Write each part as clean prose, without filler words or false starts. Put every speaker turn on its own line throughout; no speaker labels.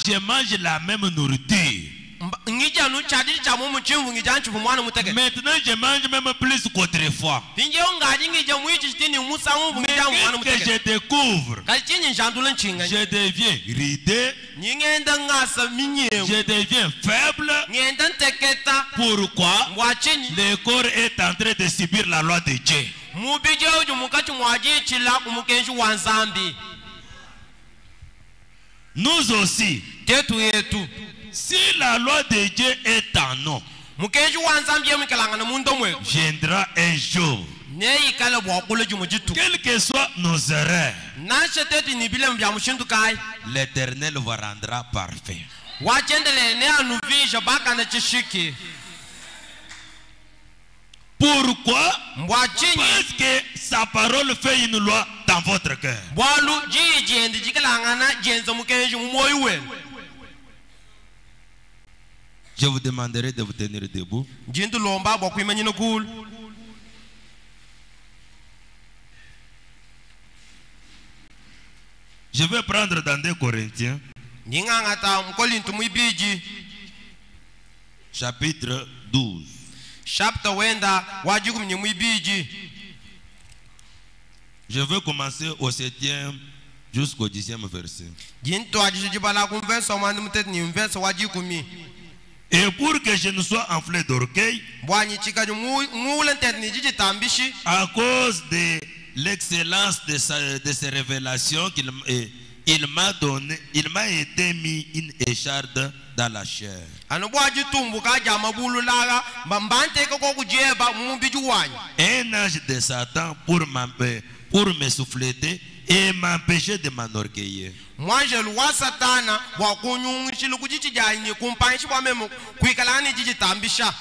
Je mange la même nourriture. Maintenant, je mange même plus qu'autrefois. Mais qu'est-ce que je découvre? Je deviens ridé. Je deviens faible. Pourquoi? Le corps est en train de subir la loi de Dieu. Nous aussi, si la loi de Dieu est en nous, viendra un jour, quelles que soient nos erreurs, l'Éternel vous rendra parfait. Pourquoi? Parce que sa parole fait une loi dans votre cœur. Je vous demanderai de vous tenir debout. Je vais prendre dans 2 Corinthiens, chapitre 12. Je veux commencer au 7e jusqu'au 10e verset. Et pour que je ne sois enflé d'orgueil, à cause de l'excellence de ses révélations il m'a été mis une écharde dans la chair. Un ange de Satan pour me souffleter et m'empêcher de m'enorgueillir.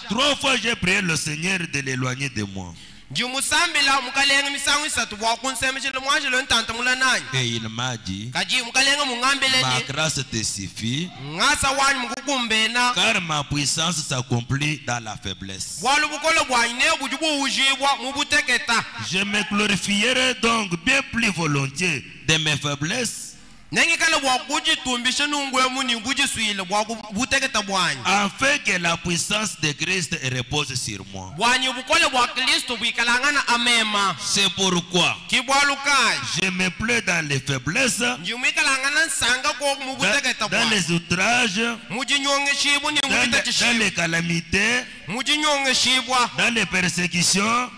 3 fois j'ai prié le Seigneur de l'éloigner de moi. Et il m'a dit, ma grâce te suffit, car ma puissance s'accomplit dans la faiblesse. Je me glorifierai donc bien plus volontiers de mes faiblesses, afin que la puissance de Christ repose sur moi. C'est pourquoi je me plais dans les faiblesses, dans les outrages, dans les calamités, dans les persécutions,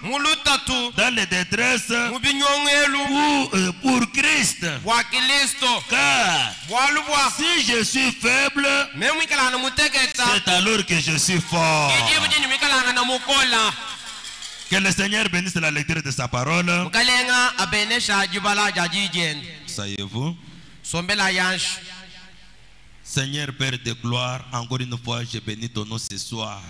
dans les détresses, pour Christ. Car si je suis faible, c'est alors que je suis fort. Que le Seigneur bénisse la lecture de sa parole. Savez-vous? Seigneur Père de gloire, encore une fois, je bénis ton nom ce soir.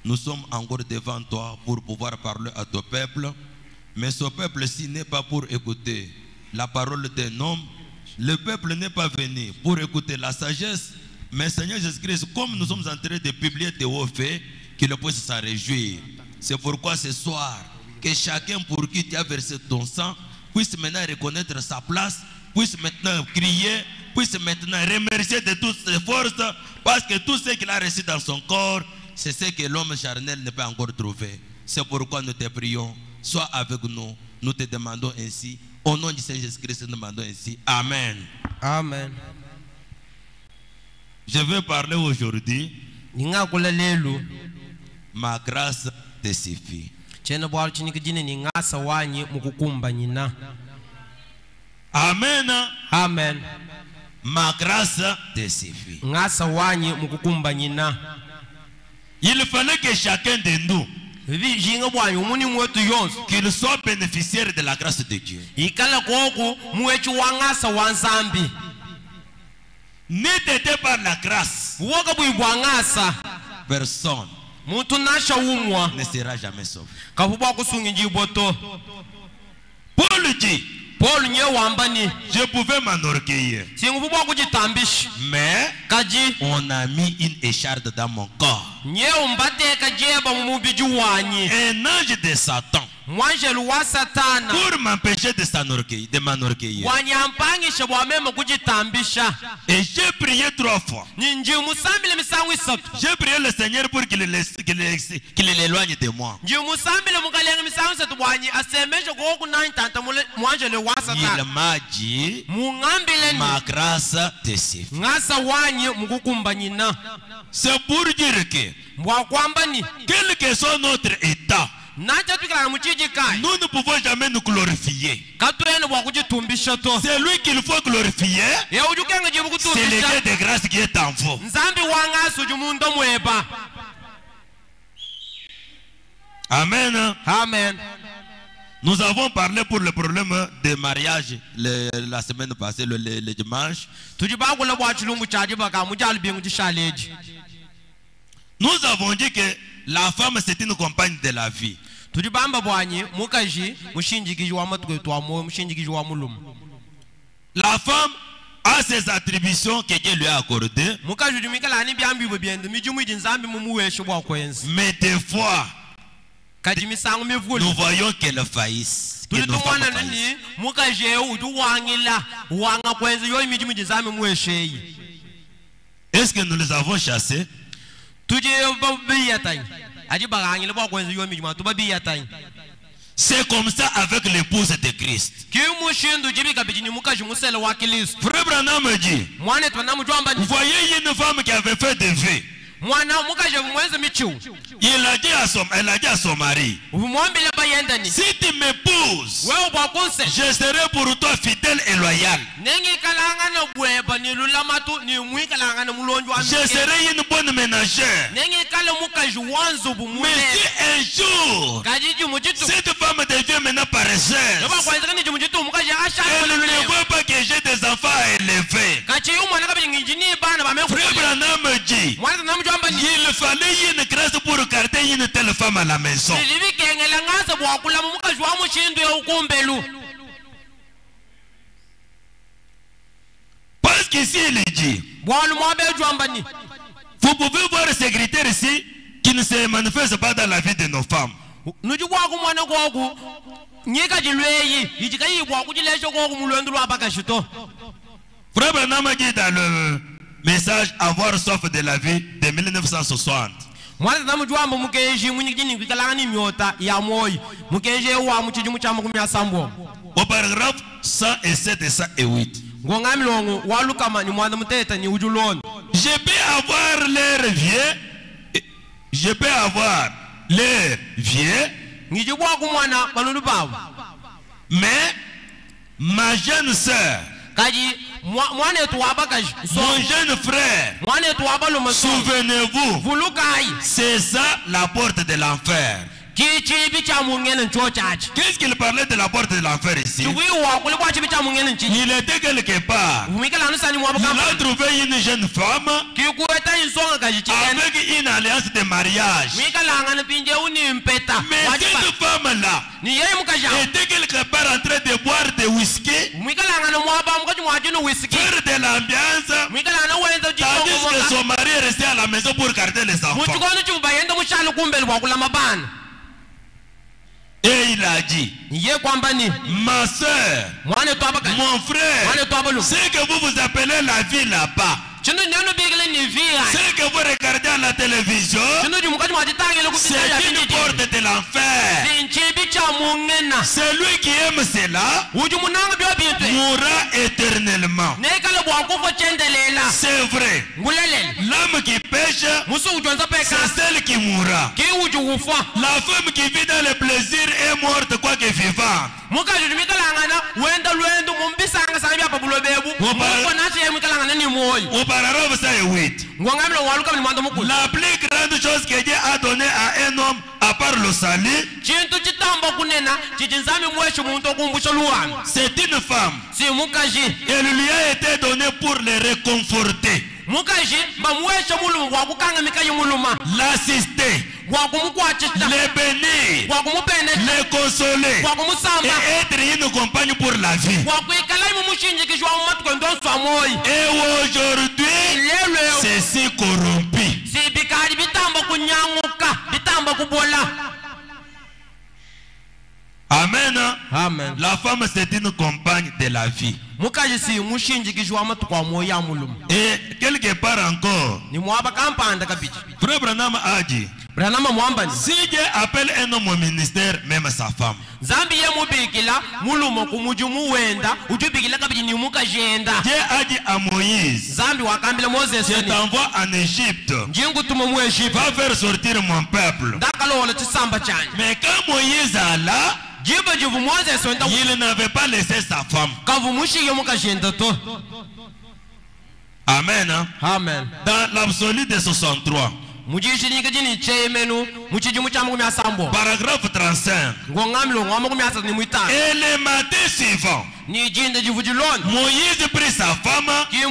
Nous sommes encore devant toi pour pouvoir parler à ton peuple. Mais ce peuple-ci n'est pas pour écouter la parole d'un homme. Le peuple n'est pas venu pour écouter la sagesse. Mais Seigneur Jésus-Christ, comme nous sommes en train de publier tes hauts faits, qu'il puisse s'en réjouir. C'est pourquoi ce soir, que chacun pour qui tu as versé ton sang puisse maintenant reconnaître sa place, puisse maintenant crier, puisse maintenant remercier de toutes ses forces, parce que tout ce qu'il a reçu dans son corps, c'est ce que l'homme charnel ne peut encore trouver. C'est pourquoi nous te prions, sois avec nous, nous te demandons ainsi. Au nom du Seigneur Jésus-Christ, nous demandons ainsi. Amen. Amen. Je vais parler aujourd'hui. Ma grâce te suffit. Amen. Amen. Ma grâce te suffit. Il fallait que chacun de nous qu'il soit bénéficiaire de la grâce de Dieu. N'était par la grâce, personne ne sera jamais sauvé. Paul dit, je pouvais m'enorgueillir, mais on a mis une écharde dans mon corps. Un ange de Satan pour m'empêcher de m'enorgueillir. Et j'ai prié 3 fois. J'ai prié le Seigneur pour qu'il l'éloigne de moi. Il m'a dit, ma grâce te suffit. C'est pour dire que, quel que soit notre état, nous ne pouvons jamais nous glorifier. C'est lui qu'il faut glorifier. C'est le Dieu de grâce qui est en vous. Amen.
Amen.
Nous avons parlé pour le problème de mariage la semaine passée, le dimanche. Nous avons dit que la femme c'est une compagne de la vie. La femme a ses attributions que Dieu lui a accordées. Mais des fois, nous voyons qu'elle faillisse. Est-ce que nous les avons chassés? C'est comme ça avec l'épouse de Christ. Frère Branham me dit, vous voyez une femme qui avait fait des vœux. Elle a dit à son mari, si tu m'épouses, je serai pour toi fidèle et loyal. Je serai une bonne ménagère. Mais si un jour cette femme devient maintenant paresseuse, elle ne voit pas que j'ai des enfants à élever. Frère Branham me dit, il fallait une grâce pour garder une telle femme à la maison. Parce qu'ici il dit, vous pouvez voir ces critères ici qui ne se manifestent pas dans la vie de nos femmes. Frère Branham a dit dans le message Avoir soif de la vie de 1960. Au paragraphe 107 et 108. Je peux avoir l'air vieux. Je peux avoir l'air vieux. Mais ma jeune sœur, mon jeune frère, souvenez-vous, c'est ça la porte de l'enfer. Qu'est-ce qu'il parlait de la porte de l'enfer ici? Il était quelque part. Il a trouvé une jeune femme avec une alliance de mariage. Mais cette femme-là était quelque part en train de boire de whisky, faire de l'ambiance, tandis que son mari est resté à la maison pour garder les enfants. Et il a dit, ma soeur, mon frère, c'est que vous appelez la vie là-bas, ce que vous regardez à la télévision, c'est une porte de l'enfer. Celui qui aime cela mourra éternellement. C'est vrai. L'homme qui pêche, c'est celle qui mourra. La femme qui vit dans le plaisir est morte quoique vivante. Auparavant, ça est 8. La plus grande chose que Dieu a donnée à un homme, à part le salut, c'est une femme. Elle lui a été donnée pour le réconforter, l'assister, les bénir, les consoler et être une compagne pour la vie. Et aujourd'hui, c'est si corrompu. Amen.
Amen.
La femme c'est une compagne de la vie. Et quelque part encore, Frère Branham a dit, si Dieu appelle un homme au ministère, même sa femme. Dieu a dit à Moïse, je t'envoie en Égypte, va faire sortir mon peuple. Mais quand Moïse a là, il n'avait pas laissé sa femme. Amen.
Amen.
Dans l'absolu de 63. Paragraphe 35. Et le matin suivant, Moïse prit sa femme qui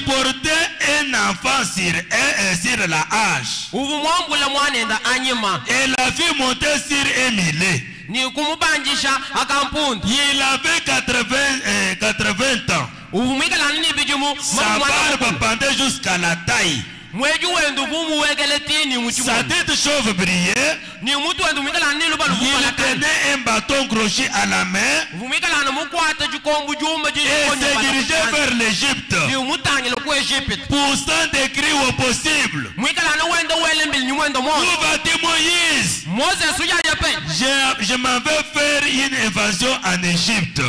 portait un enfant sur la hache. Et la fille montait sur un millet. Il avait 80 ans. Sa barbe pendait jusqu'à la taille. Sa tête chauve brillait. Il tenait un bâton crochet à la main et se dirigeait vers l'Égypte, poussant des cris au possible. Où va-t-il, Moïse? Je m'en vais faire une invasion en Égypte.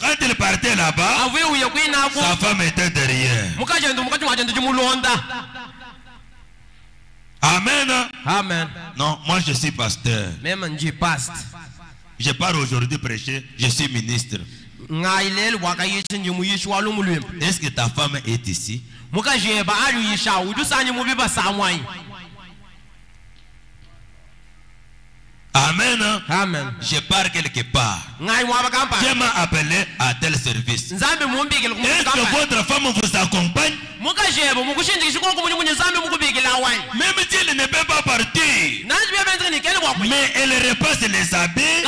Quand il partait là-bas, sa femme était derrière. Amen.
Amen.
Non, moi je suis pasteur. Je pars aujourd'hui prêcher, je suis ministre. Est-ce que ta femme est ici? Amen.
Amen.
Je pars quelque part. Dieu m'a appelé à tel service. Est-ce que votre femme vous accompagne? Même si elle ne peut pas partir, mais elle repasse les habits,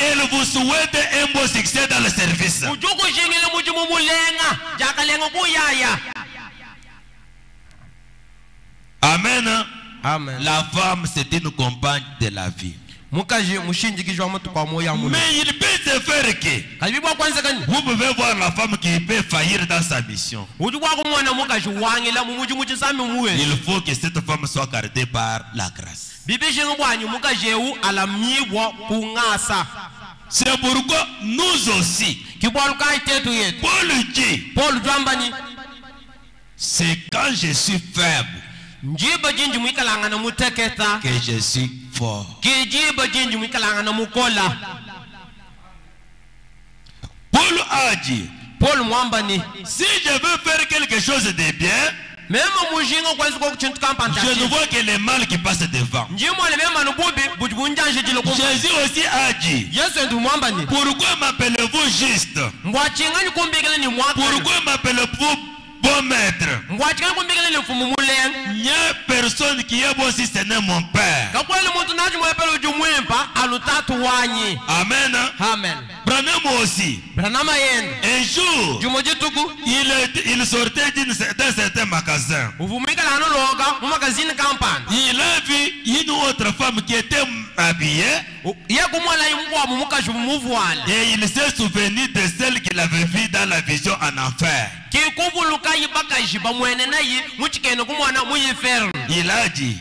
elle vous souhaite un beau succès dans le service. Amen.
Amen.
La femme, c'est une compagne de la vie. Mais il peut se faire que vous pouvez voir la femme qui peut faillir dans sa mission. Il faut que cette femme soit gardée par la grâce. C'est pourquoi nous aussi, Paul dit, c'est quand je suis faible que je suis fort. Paul a dit, si je veux faire quelque chose de bien, je ne vois que les mal qui passent devant. Jésus aussi a dit, pourquoi m'appelez-vous juste? Pourquoi m'appelez-vous bon maître? Il n'y a personne qui est bon si ce n'est mon Père. Amen.
Amen.
Branham aussi. Un jour, il sortait d'un certain magasin. Il a vu une autre femme qui était habillée. Et il s'est souvenu de celle qu'il avait vue dans la vision en enfer. Il a dit,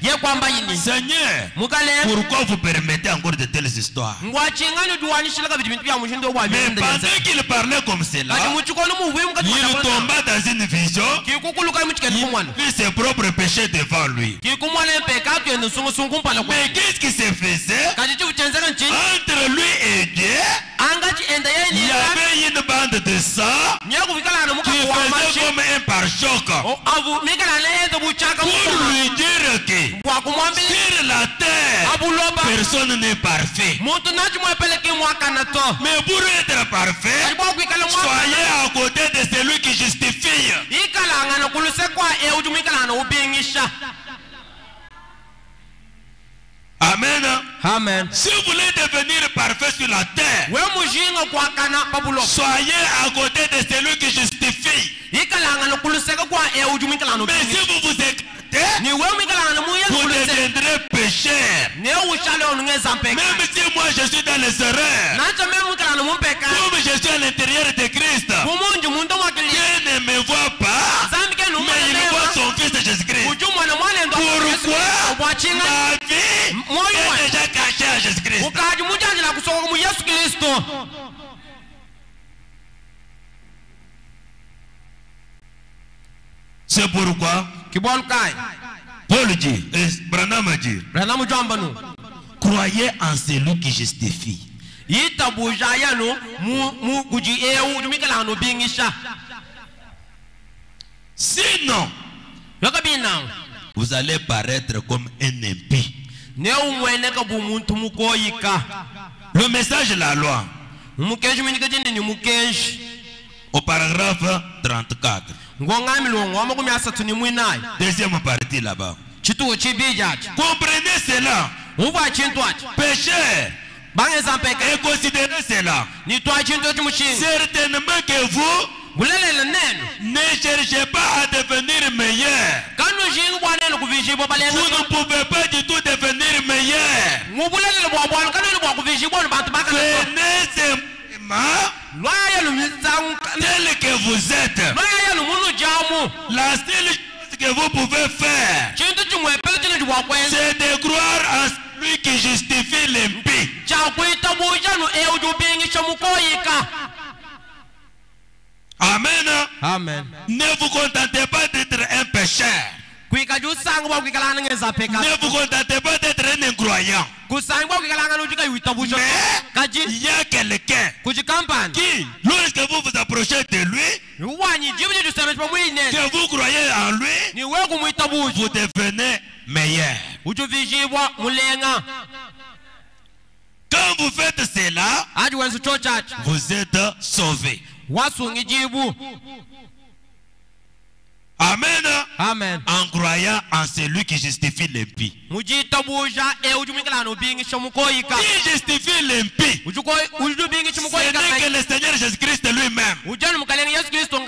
Seigneur, pourquoi vous permettez encore de telles histoires? Mais pendant qu'il parlait comme cela, il tomba dans une vision. Il vit ses propres péchés devant lui. Mais qu'est-ce qui se faisait? Entre lui et Dieu, il y avait une bande de sang qui faisait comme un pare-choc pour lui dire que sur la terre, personne n'est parfait. Mais pour être parfait, soyez à côté de celui qui justifie. Amen.
Amen.
Si vous voulez devenir parfait sur la terre, soyez à côté de celui qui justifie. vie. Mais si vous vous écartez, vous deviendrez pécheurs. Même si moi je suis dans les erreurs, comme je suis à l'intérieur de Christ, Dieu ne me voit pas, mais il voit son fils Jésus-Christ. Pourquoi ma vie est déjà cachée à Jésus-Christ? C'est pourquoi Paul dit, et Branham dit, croyez en celui qui justifie. Sinon, vous allez paraître comme un impie. Le message de la loi, au paragraphe 34, deuxième partie là-bas. Comprenez cela. Pécheur, et considérez cela. Certainement que vous ne cherchez pas à devenir meilleur. Vous ne pouvez pas du tout devenir meilleur. Venez simplement tel que vous êtes. La seule chose que vous pouvez faire, c'est de croire en celui qui justifie l'impie. Amen.
Amen.
Ne vous contentez pas d'être un pécheur. Ne vous contentez pas d'être un incroyant. Mais il y a quelqu'un qui, lorsque vous vous approchez de lui, que vous croyez en lui, vous devenez meilleur. Quand vous faites cela, vous êtes sauvés. Amen.
Amen.
En croyant en celui qui justifie l'impie. Qui justifie l'impie? Ce n'est que le Seigneur Jésus-Christ lui-même.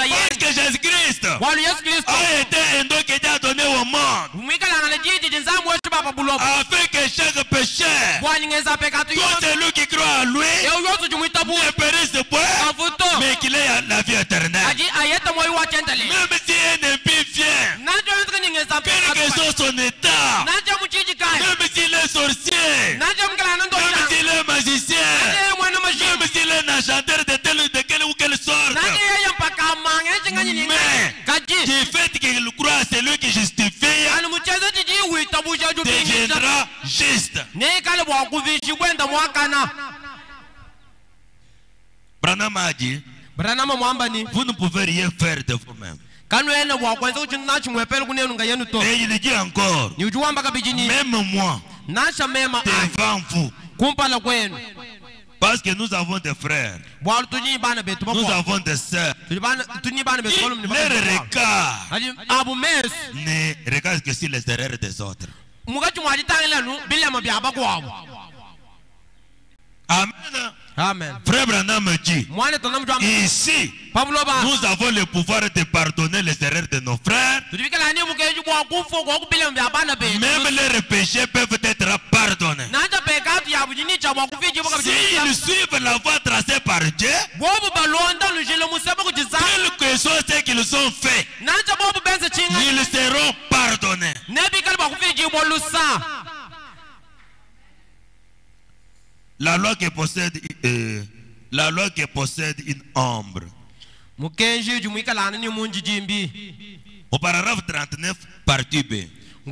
Parce que Jésus-Christ a été un don qui a été donné au monde, afin que chaque pécheur, tout celui qui croit en lui, ne périsse point, mais qu'il ait la vie éternelle. Même si un impie vient, quel que soit son état, même s'il est sorcier, même s'il est magicien, même s'il est un chanteur de quelle ou quelle sorte, mais du fait qu'il croit à celui qui justifie, deviendra juste. Branham a dit, vous ne pouvez rien faire de vous-même. Et il dit encore, même moi, devant vous, parce que nous avons des frères, nous avons des sœurs, leur regard ne regarde que sur les erreurs des autres. Amen.
Amen.
Frère Branham dit, ici, nous avons le pouvoir de pardonner les erreurs de nos frères. Même leurs péchés peuvent être pardonnés. S'ils suivent la voie tracée par Dieu, quel que soit ce qu'ils ont fait, ils seront pardonnés. La loi qui possède une ombre. Au paragraphe 39, partie B. Eh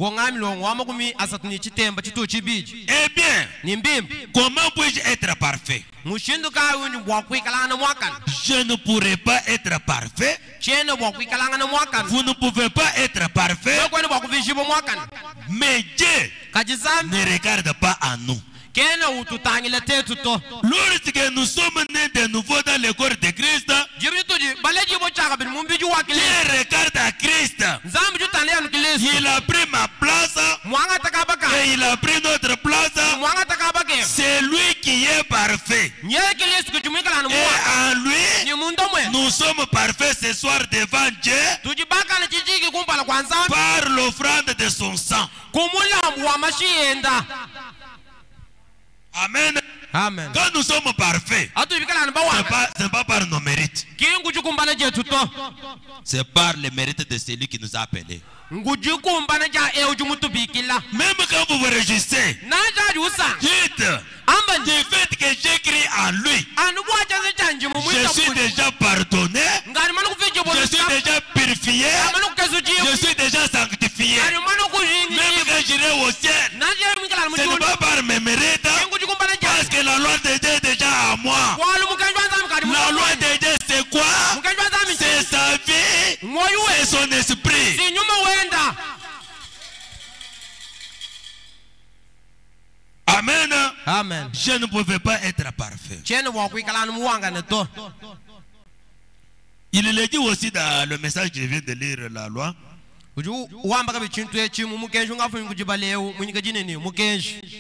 bien, comment puis-je être parfait? Je ne pourrai pas être parfait. Vous ne pouvez pas être parfait. Mais Dieu ne regarde pas à nous. Lorsque nous sommes nés de nouveau dans le corps de Christ, Dieu regarde à Christ. Il a pris ma place et il a pris notre place. C'est lui qui est parfait. Et en lui, nous sommes parfaits. ce soir devant Dieu par l'offrande de son sang. Amen.
Amen.
Quand nous sommes parfaits, ce n'est pas par nos mérites. C'est par les mérites de celui qui nous a appelés. Même quand vous vous réjouissez, dites du fait que j'écris en lui, je suis déjà pardonné, je suis déjà purifié, je suis déjà sanctifié. Même quand j'irai au ciel, ce n'est pas par mes mérites, parce que la loi de Dieu est déjà à moi. La loi de Dieu c'est quoi? C'est sa vie, c'est son esprit. Amen.
Amen.
Je ne pouvais pas être parfait. Il le dit aussi dans le message que je viens de lire, la loi.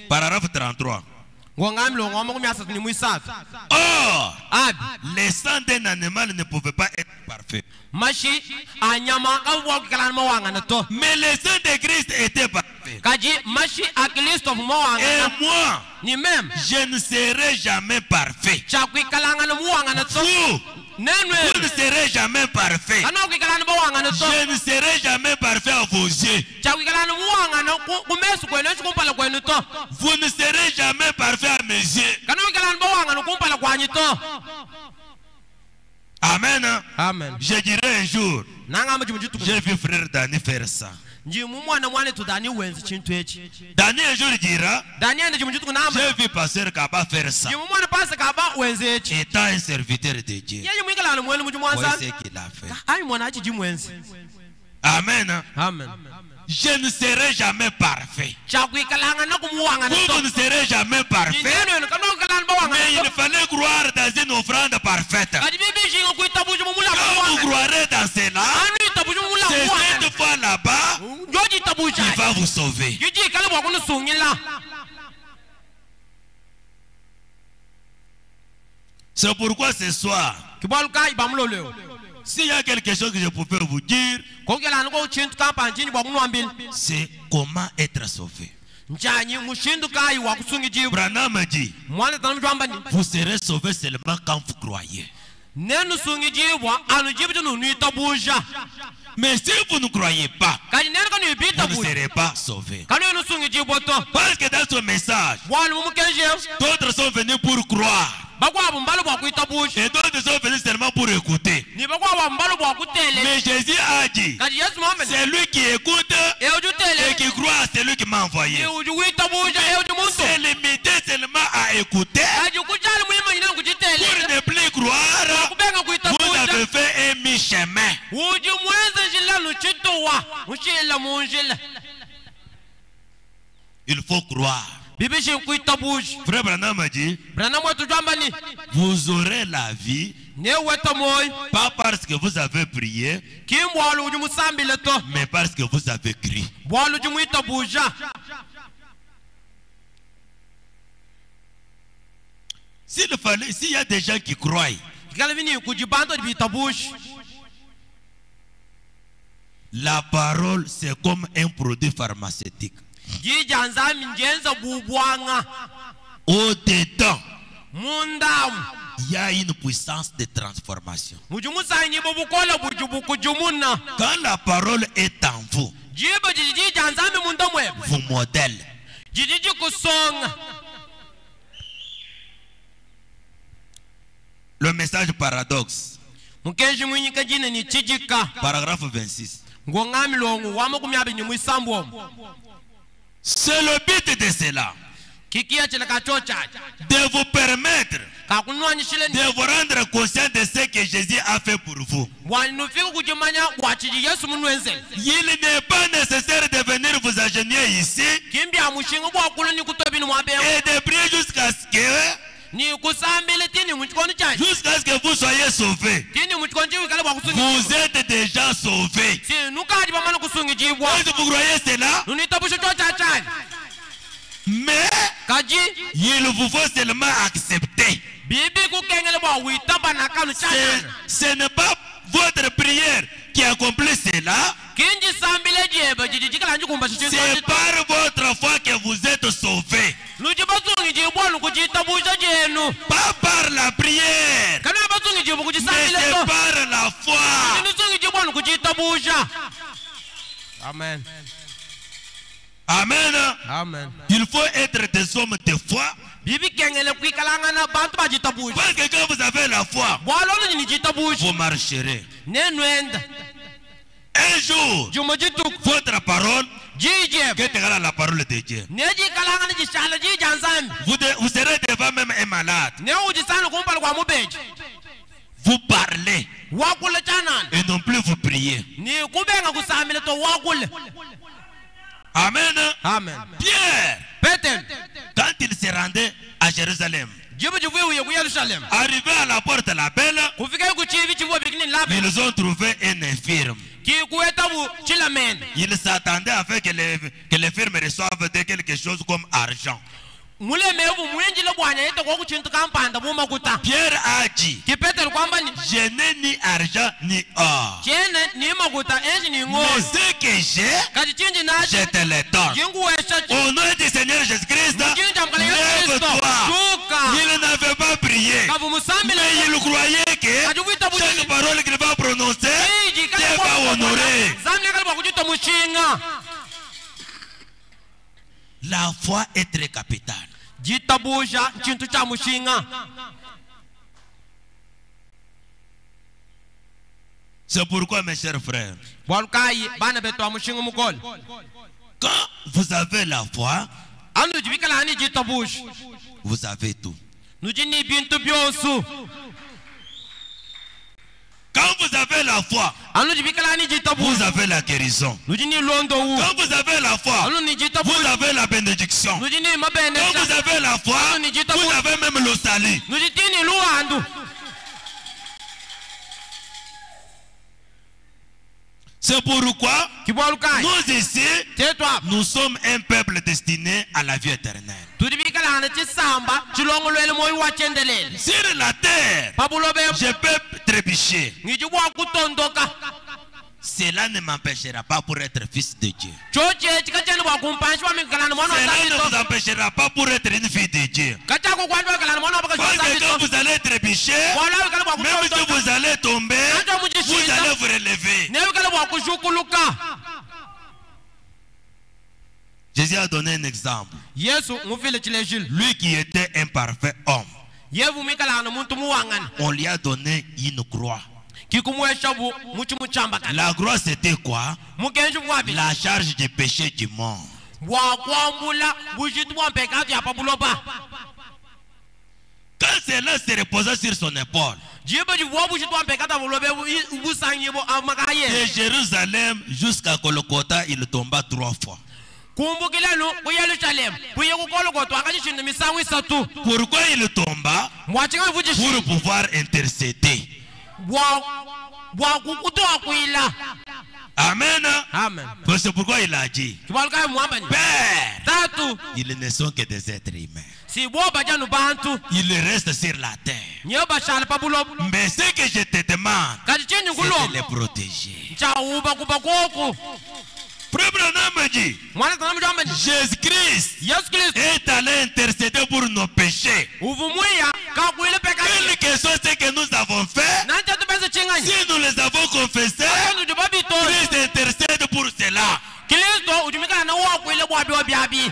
Paragraphe 33. Or, les sangs d'un animal ne pouvaient pas être parfaits. Mais les sangs de Christ étaient parfaits. Et moi, je ne serai jamais parfait. Vous ne serez jamais parfait. Je ne serai jamais parfait à vos yeux. Vous ne serez jamais parfait à mes yeux. Amen.
Amen.
Je dirais un jour, j'ai vu frère Dani faire ça. Dani un jour dira, j'ai vu pasteur Kaba faire ça. Étant un serviteur de Dieu, voici ce qu'il a fait. Amen.
Amen.
Je ne serai jamais parfait. Vous ne serez jamais parfait. Mais il fallait croire dans une offrande parfaite. Quand vous croirez dans cela, c'est cette fois là-bas qu'il va vous sauver. C'est pourquoi ce soir, s'il y a quelque chose que je pouvais vous dire, c'est comment être sauvé. Branham dit, vous serez sauvé seulement quand vous croyez. Mais si vous ne croyez pas, vous ne serez pas sauvé. Parce que dans ce message, d'autres sont venus pour croire. Et d'autres sont venus seulement pour écouter. Mais Jésus a dit, c'est lui qui écoute et qui croit à celui qui m'a envoyé. C'est limité seulement à écouter. Pour ne plus croire, vous avez fait un mi-chemin. Il faut croire. Frère Branham a dit, vous aurez la vie, pas parce que vous avez prié, mais parce que vous avez crié. S'il y a des gens qui croient, la parole c'est comme un produit pharmaceutique. Au-dedans, il y a une puissance de transformation. Quand la parole est en vous, vous modèle. Le message paradoxe. Paragraphe 26. C'est le but de cela, de vous permettre de vous rendre conscient de ce que Jésus a fait pour vous. Il n'est pas nécessaire de venir vous agenouiller ici et de prier jusqu'à ce que vous soyez sauvés. Vous êtes déjà sauvés. Est-ce que vous croyez cela? Mais il vous faut seulement accepter. Ce n'est pas votre prière qui accomplit cela,
kinji sambile jeba jijikala njukumba
c'est par votre foi que vous êtes sauvés.
nuji basungi jibwanu kujitabusha jenu
Pas par la prière,
kana basungi jibu
mais
kujisambile
c'est
to
par la foi.
nusungi jibwanu kujitabusha. Amen.
Amen.
Amen.
Il faut être des hommes de foi.
Bibi kengele kwikalangana bantu bajitabusha.
Parce que quand vous avez la foi,
Bwalo ni jitabusha.
vous marcherez.
Nenwenda.
Un jour,
Juma jituk
votre parole,
jije.
qui est la parole de Dieu,
Neji kalangana jishala jijanzambi.
vous serez devant même un malade.
Ne ujisana kumpala kwa mubeji.
Vous parlez
Wakule chanan.
et non plus vous priez.
Ni kubenga kusamile to wakule.
Amen.
Amen.
Pierre,
Peter.
quand il se rendait à Jérusalem,
Jibu jivu ya Yerusalem.
arrivé à la porte de la belle,
Kufika kuchivi chivu bikini labe.
ils ont trouvé un infirme.
Ki kuetabu chilamen.
Ils s'attendaient à faire que l'infirme reçoive de quelque chose comme argent.
Mule mevu mwenji le bwana yete kwa kuchintu kampanda buma kuta.
Pierre a dit,
Ki Peter kwamba ni
je n'ai ni argent ni or.
chene ni makuta enji ni
Mais
ngozi.
ce que j'ai,
Kati chinji nachi.
je te le donne.
Jingu wesha chi.
Au nom du Seigneur Jésus-Christ,
Mjinja mkala Yesu Kristo.
lève-toi.
Shuka.
Il n'avait pas prié.
Kavu musamile.
Mais il croyait que
Kajuwita
chaque
bujini.
parole qu'il va prononcer,
Iji
Dieu va honorer.
Zamne kalba kujita mushinga.
La foi est très capitale.
Jitabusha chintu cha mushinga.
C'est pourquoi, mes chers frères,
Bwalukai bana beto mushinga mukol.
quand vous avez la foi,
Anu jibikala ani jitabush.
vous avez tout.
Nujini bintu byosu.
Quand vous avez la foi,
Anu jibikala ani jitabush.
vous avez la guérison.
Nujini londo u.
Quand vous avez la foi,
Anu ni jitabush.
vous avez la bénédiction.
Nujini
Quand
mabenesha.
vous avez la foi, vous avez même le salut.
Nujitini luandu.
C'est pourquoi
Kibwalukai.
nous ici,
Tetwa.
nous sommes un peuple destiné à la vie éternelle.
Tudibikala ana chisamba. Chilongolwele moi wachendelele.
Sur la terre,
Pabulobe.
je peux trébucher.
Ngijibwa kutondoka.
Cela ne m'empêchera pas pour être fils de Dieu.
Choche chikachani bwa kumpanshwa mikalana mwana
Cela ne vous
sabito.
empêchera pas pour être une fille de Dieu.
Kachako kwandwa kalana mwana baka
Parce que
sabito.
quand vous allez trébucher,
Wala kala bwa
même si
kutondoka.
vous allez tomber, vous allez vous relever.
Newe kala bwa kushukuluka.
Jésus a donné un exemple.
Yesu ngufile chilejil.
Lui qui était un parfait homme,
Yevu mikalana muntu muwangana.
on lui a donné une croix.
Kikumwesha bu muchu muchamba kala.
La croix c'était quoi?
Mukenju bwabi.
La charge du péché du monde.
Bwa kwambula bujitu bwa mpekatu ya pabuloba.
Quand cela se reposa sur son épaule,
Jibo jibwa bujitu bwa mpekatu bulobe ubusanyi bo amakaye.
de Jérusalem jusqu'à Golgotha, il tomba 3 fois.
Kumbukilenu ku Yerusalem. Kuye kukolokotwa akachishinda misango isatu.
Pourquoi il tomba?
Mwachinga vujishi.
Pour pouvoir intercéder.
Bwa kukutoa kuila.
Amen.
Amen.
C'est pourquoi il a dit,
Kibalukai mwambani.
Père,
Tatu.
ils ne sont que des êtres humains.
Si boba janu bantu.
Ils restent sur la terre.
Nyoba shala pabulobu.
Mais ce que je te demande,
Kachichenyu
c'est
ngulo.
de les protéger.
Chauba kuba koku.
Premier homme dit,
Mwana kana mjambani.
Jésus-Christ
Yesu Kristo.
est allé intercéder pour nos péchés.
Uvumuya ka kuile pekati.
Quelle que soit ce que nous avons fait,
Nanja tupese chingani.
si nous les avons confessés,
Anu jubabito.
Christ intercède pour cela.
Kristo ujumika na wa kuile bwabi obiabi.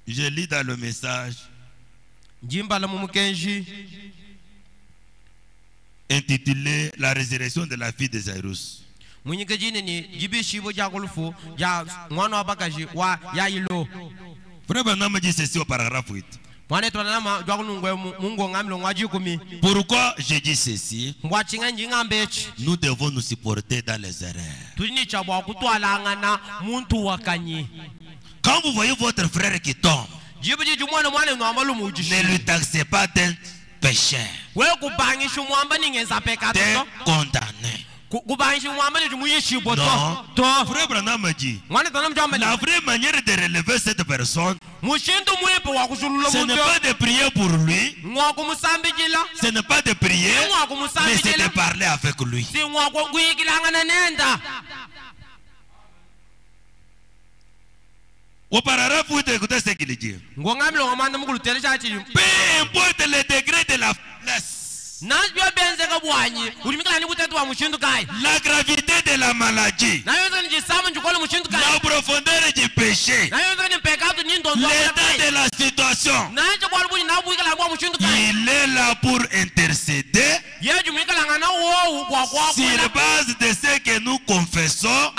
Je lis dans le message
Jimba la mumukenji.
intitulé La résurrection de la fille de Jairus.
Munyike jini ni jibi shibo jakulufu. Ja mwana wabakaji wa ya ilo.
Frère Branham dit ceci au paragraphe 8.
Mwana etu wanama jakulungwe mungu ngamilo ngwajikumi.
Pourquoi je dis ceci?
Mwachinga njinga mbechi.
Nous devons nous supporter dans les erreurs.
Tujini chabwa kutwalangana muntu wakanyi.
Quand vous voyez votre frère qui tombe,
Jibuji jumwana mwana ngamalu mujishi.
ne lui taxez pas d'un péché,
We kubangisha mwamba ningenza pekato.
d'un condamné. Non. Frère Branham me dit, la vraie manière de relever cette personne, ce n'est pas de prier pour lui, ce n'est pas de prier, mais c'est de parler avec lui. Auparavant, vous écoutez ce qu'il dit. Peu importe le degré de la faiblesse, la gravité de la maladie, la profondeur du péché, l'état de la situation, il est là pour intercéder sur base de ce que nous confessons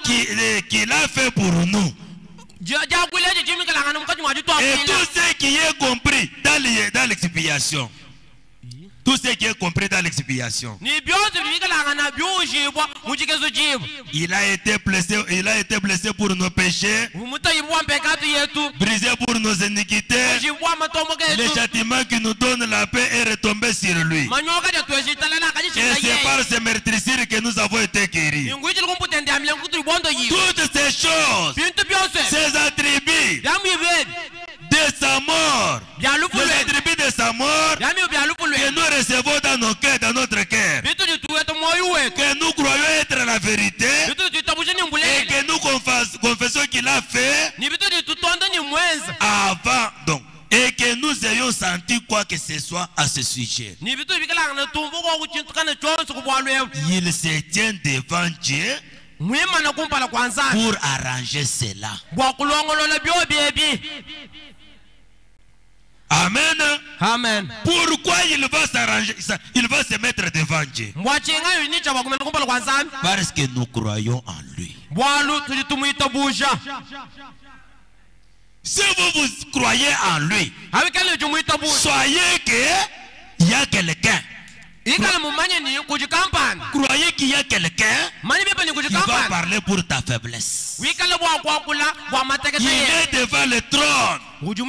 qu'il a fait pour nous. Et tout ce qui est compris dans l'expiation. Tout ce qui est compris dans l'expiation. Il a été blessé pour nos péchés, brisé pour nos iniquités. Le châtiment qui nous donne la paix est retombé sur lui. Et c'est par ces meurtrissures que nous avons été guéris. Toutes ces choses, ces attributs de sa mort, les attributs de sa mort que nous recevons dans nos cœurs, dans notre cœur, que nous croyons être la vérité et que nous confessons qu'il a fait avant, donc, et que nous ayons senti quoi que ce soit à ce sujet. Il se tient devant Dieu pour arranger cela. Amen.
Amen.
Pourquoi il va s'arranger, il va se mettre devant Dieu? Parce que nous croyons en lui. Si vous croyez en lui, soyez qu'il y a quelqu'un. Croyez qu'il y a quelqu'un qui va parler pour ta faiblesse. Il est devant le trône. Il est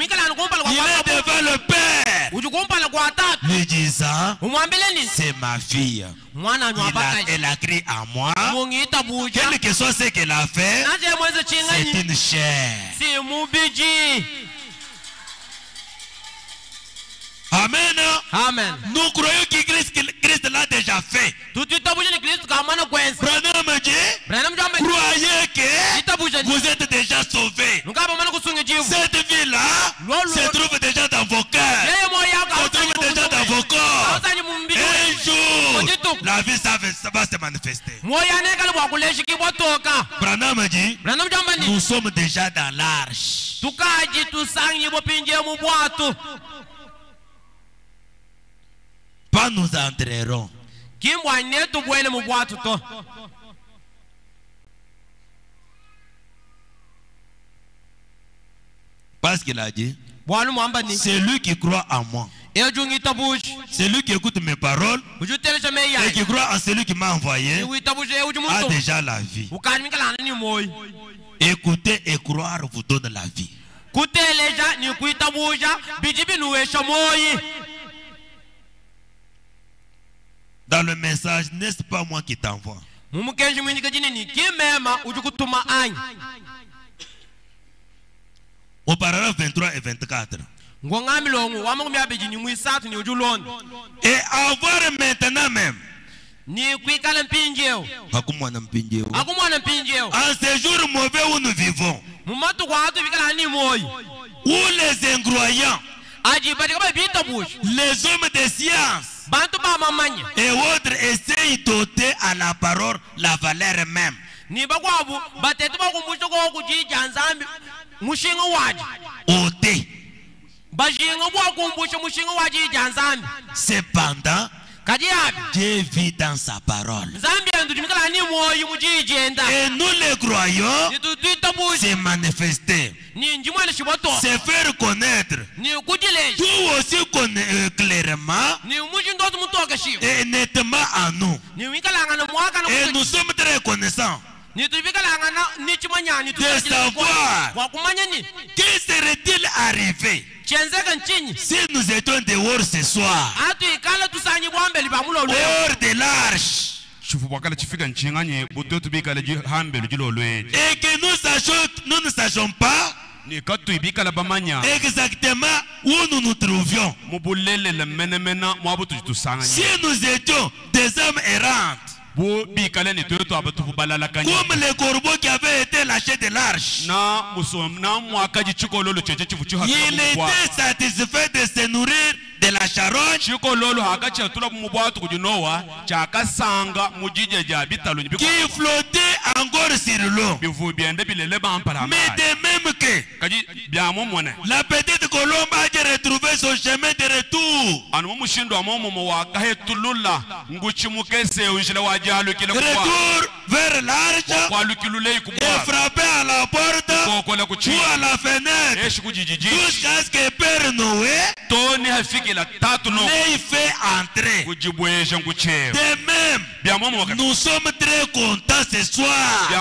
devant le Père. Lui disant, c'est ma fille. Elle a crié à moi. Quel que soit ce qu'elle a fait, c'est une chair. Amen.
Amen.
Nous croyons que Christ l'a déjà fait. Branham me dit, croyez que vous êtes déjà sauvés. Cette vie-là se trouve déjà dans vos cœurs, se trouve déjà dans vos corps. Un jour, la vie ça va se manifester. Branham me dit, nous sommes déjà dans l'arche. Pas nous entrerons. Parce qu'il a dit, c'est lui qui croit en moi. C'est lui qui écoute mes paroles et qui croit en celui qui m'a envoyé a déjà la vie. Écouter et croire vous donne la vie. Dans le message, n'est-ce pas moi qui t'envoie? Auparavant 23 et 24. Et avoir maintenant même. En ce jour mauvais où nous vivons, où les incroyants, les hommes de science et autres essayent d'ôter à la parole la valeur même. Ôter. Cependant, Dieu vit dans sa parole. Et nous les croyons, c'est manifester, c'est faire connaître, tout aussi clairement et nettement à nous. Et nous sommes très reconnaissants de savoir que serait-il arrivé si nous étions dehors ce soir, hors de l'arche, Et que nous ne sachions pas exactement où nous nous trouvions. Si nous étions des hommes errantes, comme les corbeaux qui avaient été lâchés de l'arche, il était satisfait de se nourrir de la charogne, qui flottait encore sur l'eau. Mais de même que la petite colombe a retrouvé son chemin de retour, retour vers l'arche et frapper à la porte ou à la fenêtre jusqu'à ce que Père Noé l'ait fait entrer. De même, nous sommes très contents ce soir de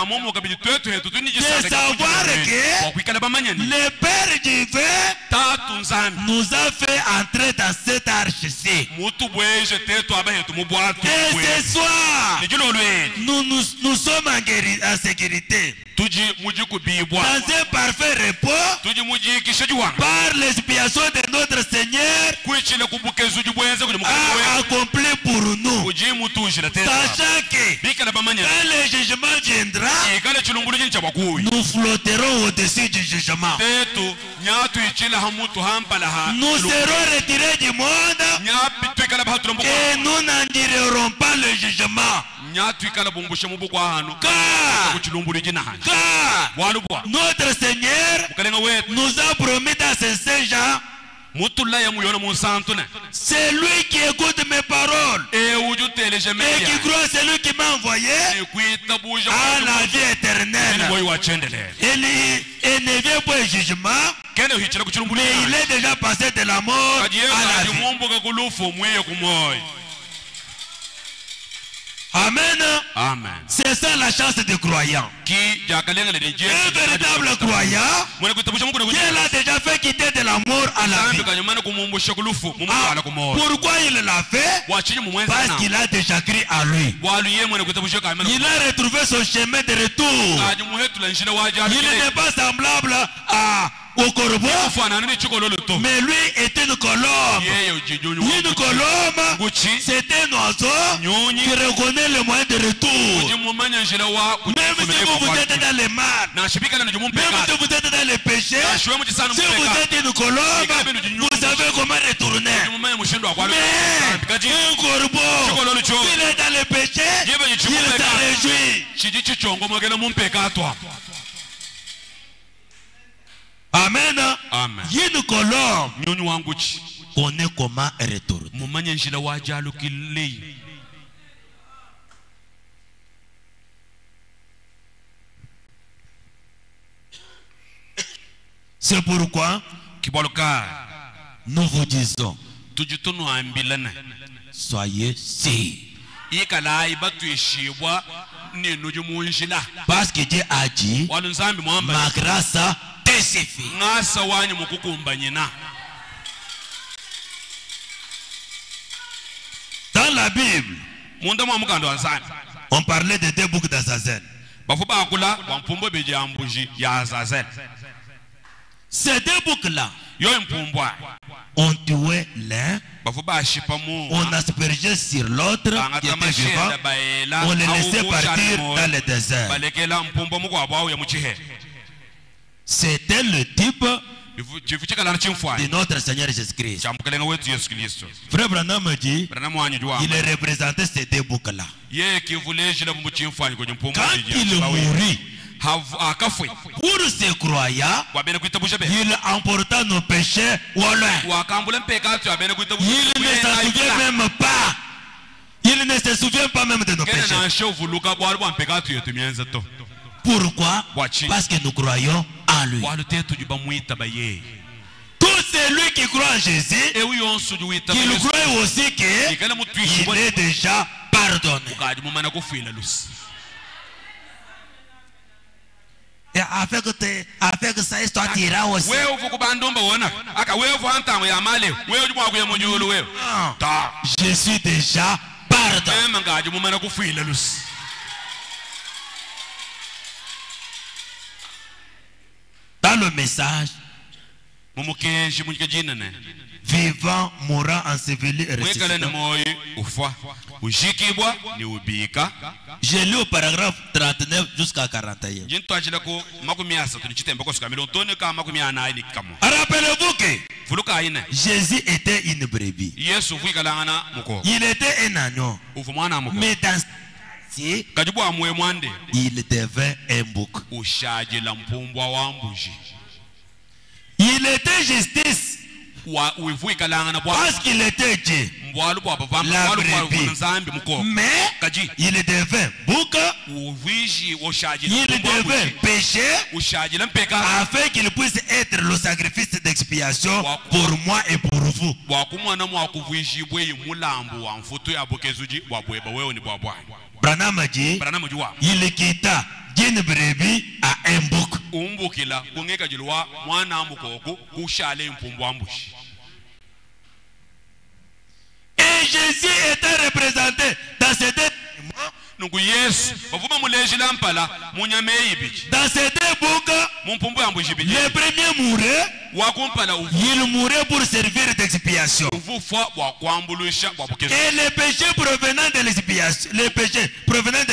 savoir que le Père divin nous a fait entrer dans cette arche-ci. Et ce soir, nous sommes en sécurité, dans un parfait repos, par l'expiation de notre Seigneur a accompli pour nous, sachant que quand le jugement viendra, nous flotterons au-dessus du jugement. Nous serons retirés du monde et nous n'endurerons pas le jugement. Car notre Seigneur nous a promis dans ce Saint Jean, c'est lui qui écoute mes paroles et qui croit celui qui m'a envoyé à la vie éternelle. Et ne vient pas au jugement, mais il est déjà passé de la mort à la vie. Amen.
Amen.
C'est ça la chance des croyants. Un véritable croyant, Dieu l'a déjà fait quitter de la mort à la vie. Pourquoi il l'a fait? Parce qu'il a déjà crié à lui. Il a retrouvé son chemin de retour. Il n'est pas semblable au corbeau, mais lui est une colombe. Une colombe, c'est un oiseau qui reconnaît le moyen de retour. Même si vous êtes dans les mal, même si vous êtes dans les péchés, si vous êtes une colombe, vous savez comment retourner. Mais un corbeau, s'il est dans les péchés, il s'en réjouit. Amen.
Amen.
Une colombe connaît comment retourner. C'est pourquoi nous vous disons, soyez sûrs. Parce que Dieu a dit, ma grâce te suffit. Dans la Bible, on parlait de deux boucs d'Azazel. Ces deux boucs-là ont tué l'un, on aspergeait sur l'autre qui était vivant, on les laissait partir dans le désert. C'était le type de notre Seigneur Jésus-Christ. Frère Branham me dit, il est représenté ces deux boucs-là. Quand il mourut, pour ses croyants, il emporta nos péchés au loin. Il ne s'en souvient même pas. Il ne se souvient pas même de nos péchés. Pourquoi? Parce que nous croyons en lui. Tout celui qui croit en Jésus, il croit aussi qu'il est déjà pardonné. Et avec ça, histoire t'ira aussi. Je suis déjà
Pardon. Dans le message, vivant, mourant, enseveli et ressuscitant. J'ai lu au paragraphe 39 jusqu'à 41. Rappelez-vous que Jésus était une brebis. Il était un agneau. Mais dans il devint un bouc. Il était justice. Parce qu'il était Dieu. La brebis. Mais il devint bouc. Il devint péché afin qu'il puisse être le sacrifice d'expiation pour moi et pour vous. Branham a dit, il quitta d'une brebis à un bouc. Et Jésus était représenté dans ces deux dans ces deux boucs, le premier mourait, il mourait pour servir d'expiation. Et les péchés provenant de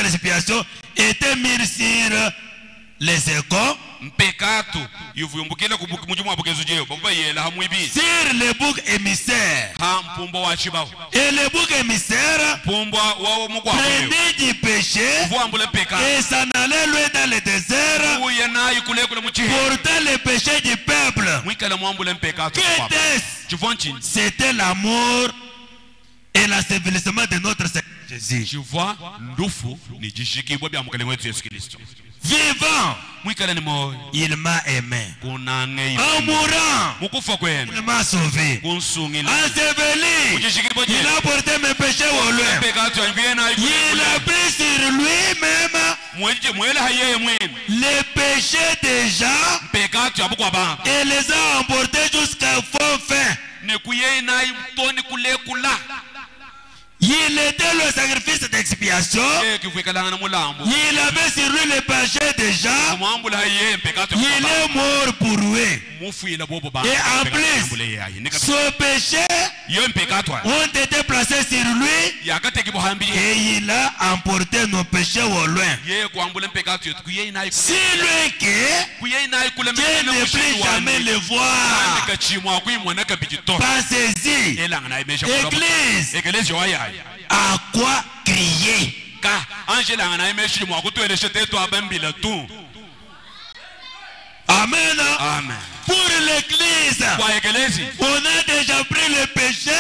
l'expiation, étaient mis sur les échos, sur les boucs émissaires. Et les boucs émissaires prenaient du péché et s'en allaient loin dans le désert portant les péchés du peuple. Qu'était-ce? C'était l'amour et l'assouplissement de notre Seigneur Jésus. Vivant, il m'a aimé. En mourant, il m'a sauvé. Enseveli, il a porté mes péchés au loin. Il a pris sur lui-même les péchés des gens et les a emportés jusqu'à fond fin. Il était le sacrifice d'expiation. Il avait sur lui les péchés des gens. Il est mort pour eux. Et en plus, ce péché ont été placés sur lui. Et il a emporté nos péchés au loin. Si loin que Dieu ne peut jamais le voir. Pensez-y. Église. À quoi crier? Amen.
Amen.
Pour l'église, on a déjà pris le péché,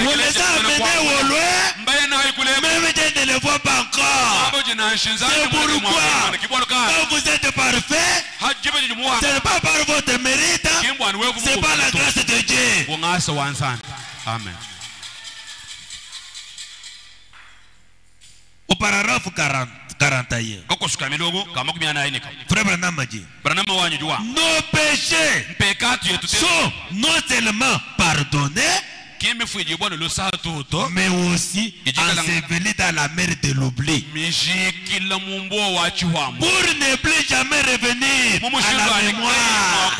on les a amenés au loin, même Dieu ne les voit pas encore. C'est pourquoi, quand vous êtes parfait, ce n'est pas par votre mérite, c'est par la grâce de Dieu.
Amen.
Au paragraphe 41, Frère Branham a dit, nos péchés sont non seulement pardonnés, mais aussi ensevelis dans la mer de l'oubli, pour ne plus jamais revenir à la mémoire.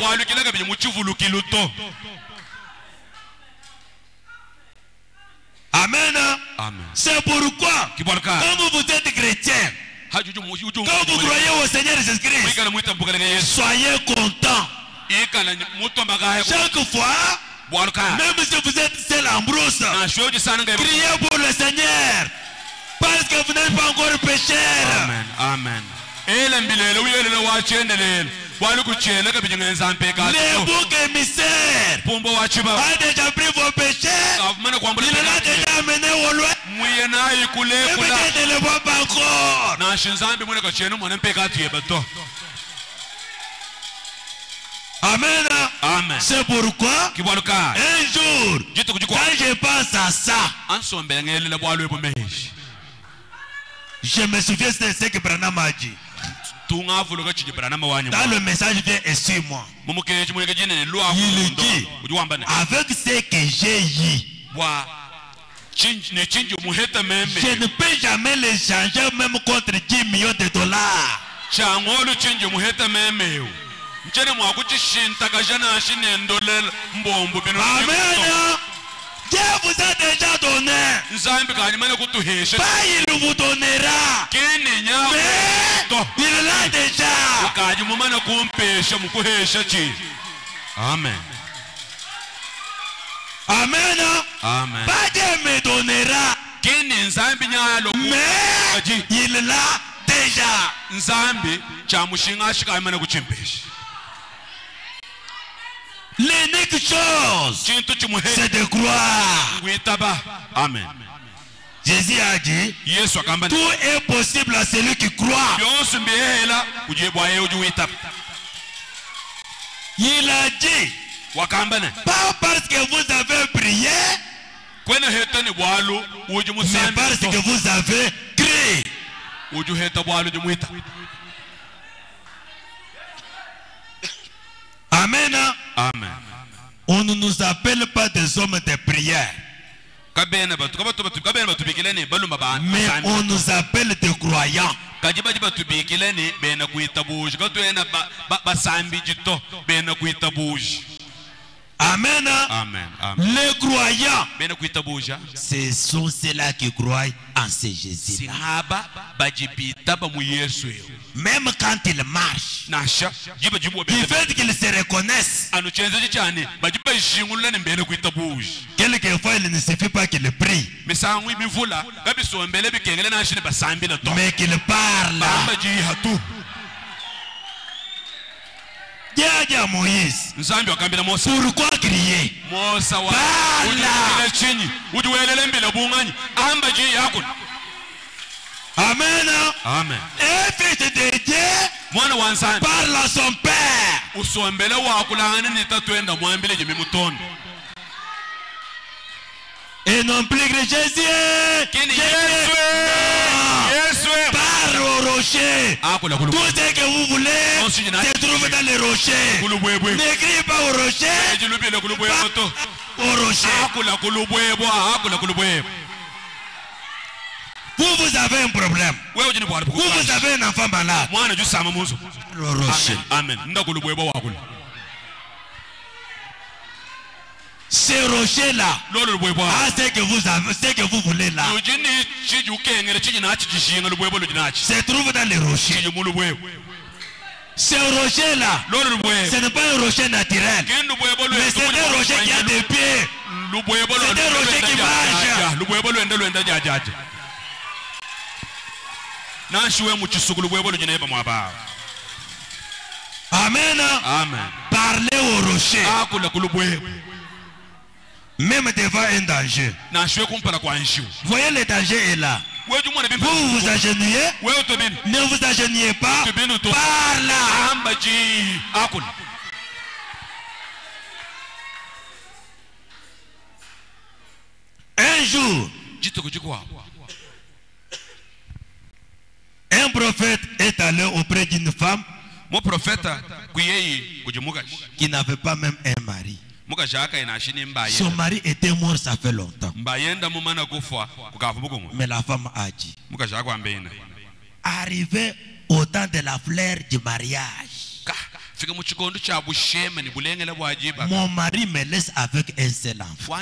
Amen.
Amen.
C'est pourquoi, comme vous êtes chrétien, quand vous croyez au Seigneur Jésus-Christ, soyez contents. Chaque fois, même si vous êtes seul en brousse, criez pour le Seigneur, parce que vous n'êtes pas encore pécheur.
Amen. Amen.
Les boucs émissaires a déjà pris vos péchés. Il l'a déjà amené au loin. Et peut-être ne le voit pas encore. Amen.
Amen.
C'est pourquoi un jour, quand je pense à ça, je me souviens de ce que Branham a dit. Dans le message vient et sur moi. Il dit, avec ce que j'ai eu,
Je ne peux jamais les changer même contre 10 millions de dollars. Amen. Dieu vous a déjà donné. Pas il vous donnera. Mais il l'a déjà.
Amen.
Amen.
Amen.
Pas Dieu me donnera. Mais il l'a déjà. L'unique chose, c'est de croire.
Amen.
Jésus a dit, tout est possible à celui qui croit. Il a dit, pas parce que vous avez prié, mais parce que vous avez crié. Amen.
Amen.
On ne nous appelle pas des hommes de prière, mais on nous appelle des croyants. Amen.
Amen.
Les croyants, ce sont ceux-là qui croient en ce Jésus. Même quand ils marchent, du fait qu'ils se reconnaissent, quelquefois il ne suffit pas qu'ils prient, mais qu'ils parlent. Dieu a dit à Moïse, pourquoi crier? Amen.
Amen.
Un fils de Dieu parle à son père. Et non plus que Jésus. Parle au rocher. Tout ce que vous voulez se trouve dans les rochers. Ne crie pas au rocher. Au rocher. Vous avez un problème. Vous avez un enfant malade. Au rocher.
Amen.
Ces rochers-là, ce que vous avez, ce que vous voulez là, se trouve dans les rochers. Ce rocher-là, ce n'est pas un rocher naturel, mais c'est un rocher qui a des pieds. C'est un rocher qui marche. Amen.
Amen.
Parlez au rocher. Même devant un danger. Voyez le danger est là. Vous vous agenouillez. Ne vous agenouillez pas. Par là. Un jour, un prophète est allé auprès d'une femme qui n'avait pas même un mari. Son mari était mort, ça fait longtemps. Mais la femme a dit, arrivé au temps de la fleur du mariage, mon mari me laisse avec un seul enfant.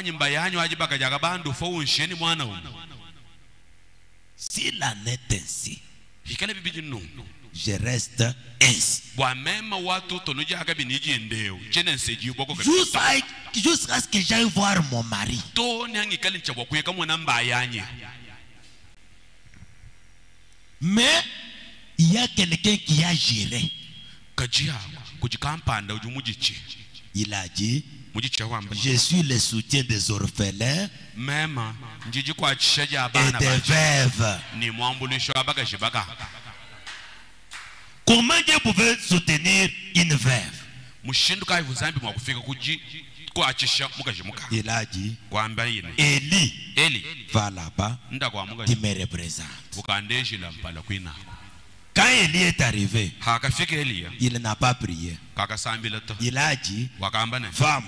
S'il en est ainsi, je reste ainsi. Jusqu'à ce que j'aille voir mon mari. Mais il y a quelqu'un qui a géré. Il a dit, je suis le soutien des orphelins et des veuves. Comment Dieu pouvait soutenir une veuve? Il a dit, Élie, va là-bas, tu me représentes. Quand Élie est arrivé, il n'a pas prié. Il a dit, femme,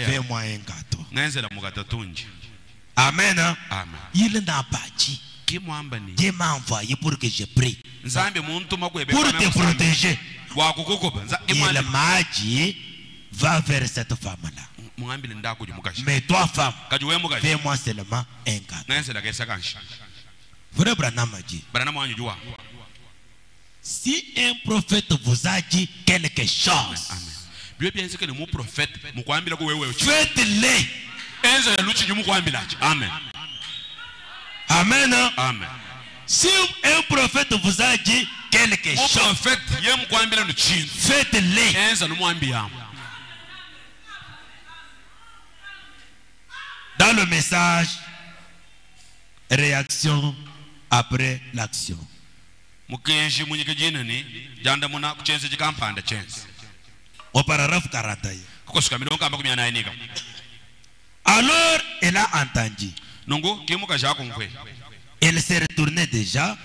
fais-moi un gâteau. Amen.
Amen.
Il n'a pas dit. Dieu m'a envoyé pour que je prie. Pour te protéger. Il m'a dit, va vers cette femme-là. Mais toi, femme, fais-moi seulement un cadeau. Frère Branham a dit, si un prophète vous a dit quelque chose, faites-le.
Amen.
Amen.
Amen.
Si un prophète vous a dit quelque chose, faites-le. Dans le message, réaction après l'action. Au paragraphe 41. Alors elle a entendu. Elle s'est retournée déjà.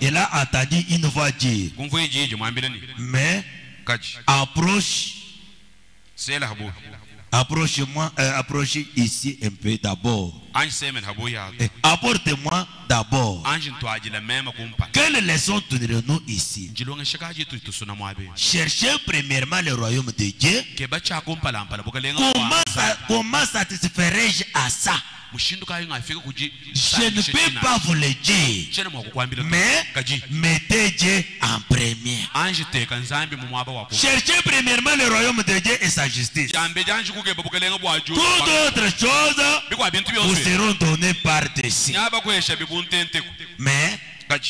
Elle a entendu une voix dire, mais approche-moi, approchez ici un peu d'abord. Apportez-moi d'abord. Quelle leçon donnerons-nous ici? Cherchez premièrement le royaume de Dieu. Comment satisferai-je à ça? Je ne peux pas vous le dire, mais mettez Dieu en premier. Cherchez premièrement le royaume de Dieu et sa justice. Toutes autres choses vous seront données par-dessus. Mais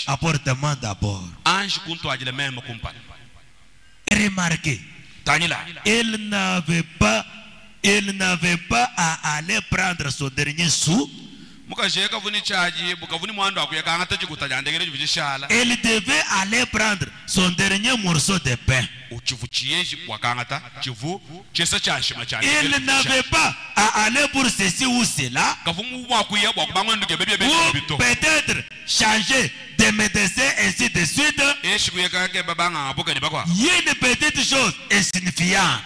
apporte-moi d'abord. Remarquez, il n'avait pas à aller prendre son dernier sou. Il devait aller prendre son dernier morceau de pain. Il n'avait pas à aller pour ceci ou cela, ou peut-être changer de médecin, ainsi de suite. Il y a une petite chose insignifiante,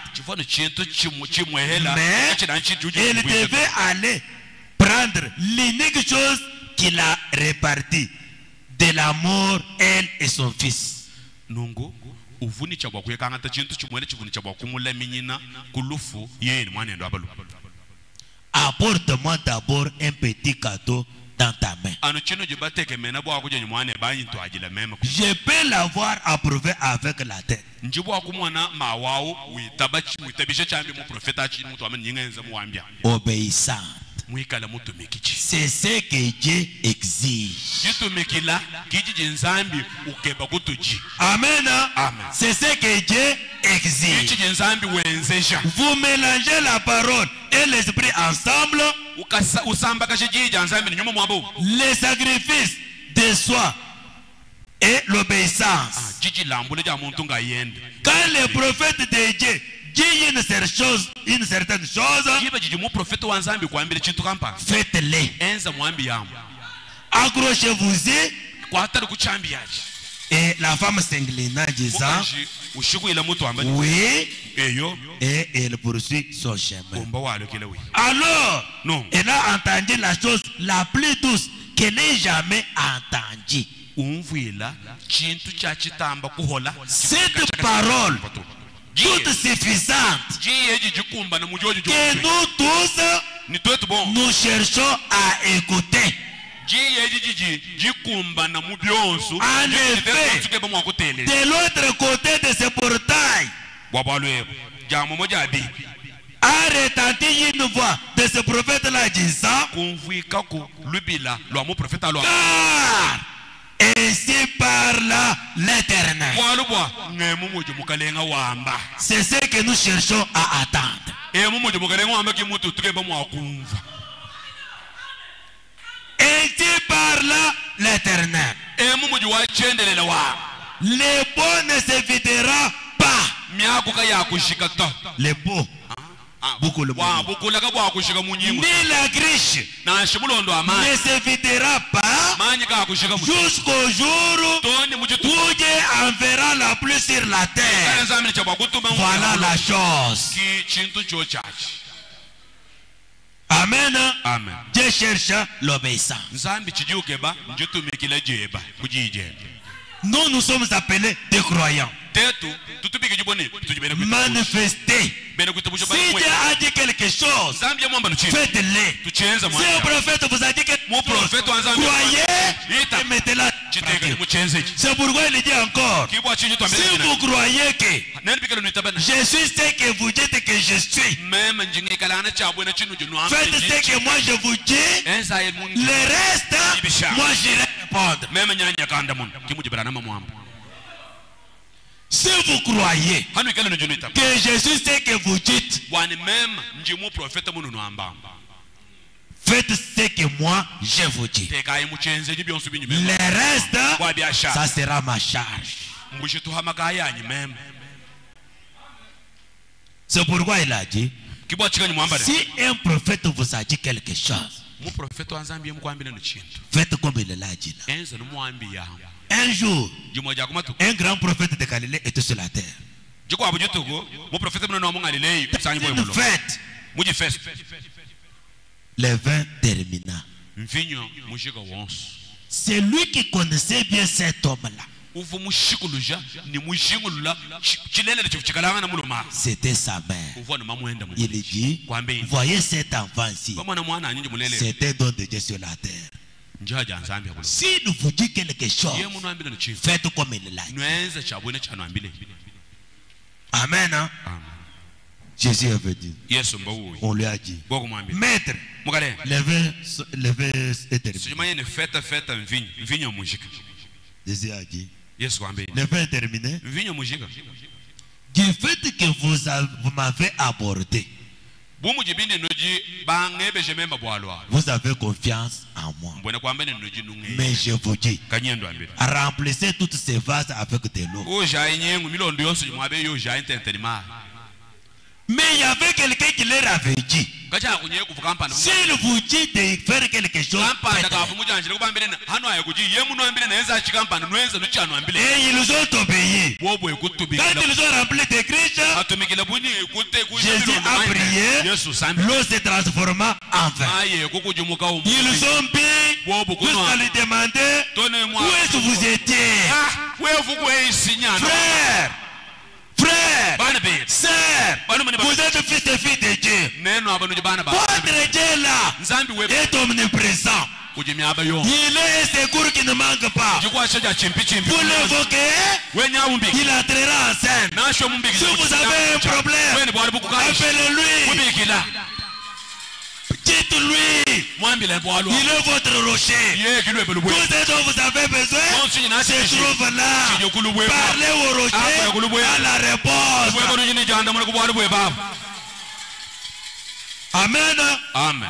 mais il devait aller prendre l'unique chose qu'il a répartie, de l'amour, elle et son fils. Apporte-moi d'abord un petit cadeau dans ta main. Je peux l'avoir approuvé avec la tête. Obéissant. C'est ce que Dieu exige. Amen. C'est ce que Dieu exige. Vous mélangez la parole et l'esprit ensemble. Les sacrifices de soi et l'obéissance. Quand les prophètes de Dieu disent une certaine chose, faites-les. Accrochez-vous-y. Et la femme s'inclina disant oui, et elle poursuit son chemin. Alors, elle a entendu la chose la plus douce qu'elle n'ait jamais entendue. Cette parole toute suffisante que nous tous nous cherchons à écouter. En effet, de l'autre côté de ce portail a retenti une voix de ce prophète-là disant, car ainsi parle l'Éternel. C'est ce que nous cherchons à attendre. Ainsi parle l'Éternel. Les pots ne se videra pas. Les pots. Ni la griche ne se videra pas jusqu'au jour où Dieu enverra la pluie sur la terre. Voilà la chose. Amen.
Amen.
Dieu cherche l'obéissance.
Nzambi chijiukeba njutumikile jeba kujije.
Nous sommes appelés des croyants. Manifester. Si Dieu a dit quelque chose, faites-le. Si un prophète vous a dit quelque chose, croyez et mettez-la. C'est pourquoi il dit encore, si vous croyez que je suis ce que vous dites que je suis, faites ce que moi je vous dis, le reste, moi j'irai répondre. Si vous croyez que je suis ce que vous dites, faites ce que moi je vous dis. Le reste, ça sera ma charge. C'est pourquoi il a dit, si un prophète vous a dit quelque chose, faites comme il l'a dit là. Un jour, un grand prophète de Galilée était sur la terre. Une fête. Le vin termina. C'est lui qui connaissait bien cet homme-là. C'était sa mère. Il dit, voyez cet enfant ici. C'est un don de Dieu sur la terre. Si nous vous dit quelque chose, faites comme il l'a dit. Amen. Hein? Jésus est venu. On lui a dit, maître, le vin est terminé. Jésus a dit, le vin est terminé. Du fait que vous m'avez abordé, vous avez confiance en moi. Mais je vous dis, remplissez toutes ces vases avec de l'eau. Mais il y avait quelqu'un qui leur avait dit, s'il vous dit de faire quelque chose, et ils ont obéi. Quand ils ont rempli des Christ, Jésus a prié, l'eau se transforma en vin. Ils ont bu jusqu'à lui demander, où est-ce que vous étiez? Frère, sœur, vous êtes fils et filles de Dieu. Votre Dieu là est omniprésent. Il est un secours qui ne manque pas. Vous l'évoquez, il entrera en scène. Si vous avez un problème, appelez-lui. Dites-lui, il est votre rocher. Tout ce dont vous avez besoin se trouve là. Parlez au rocher à la réponse. Amen.
Amen.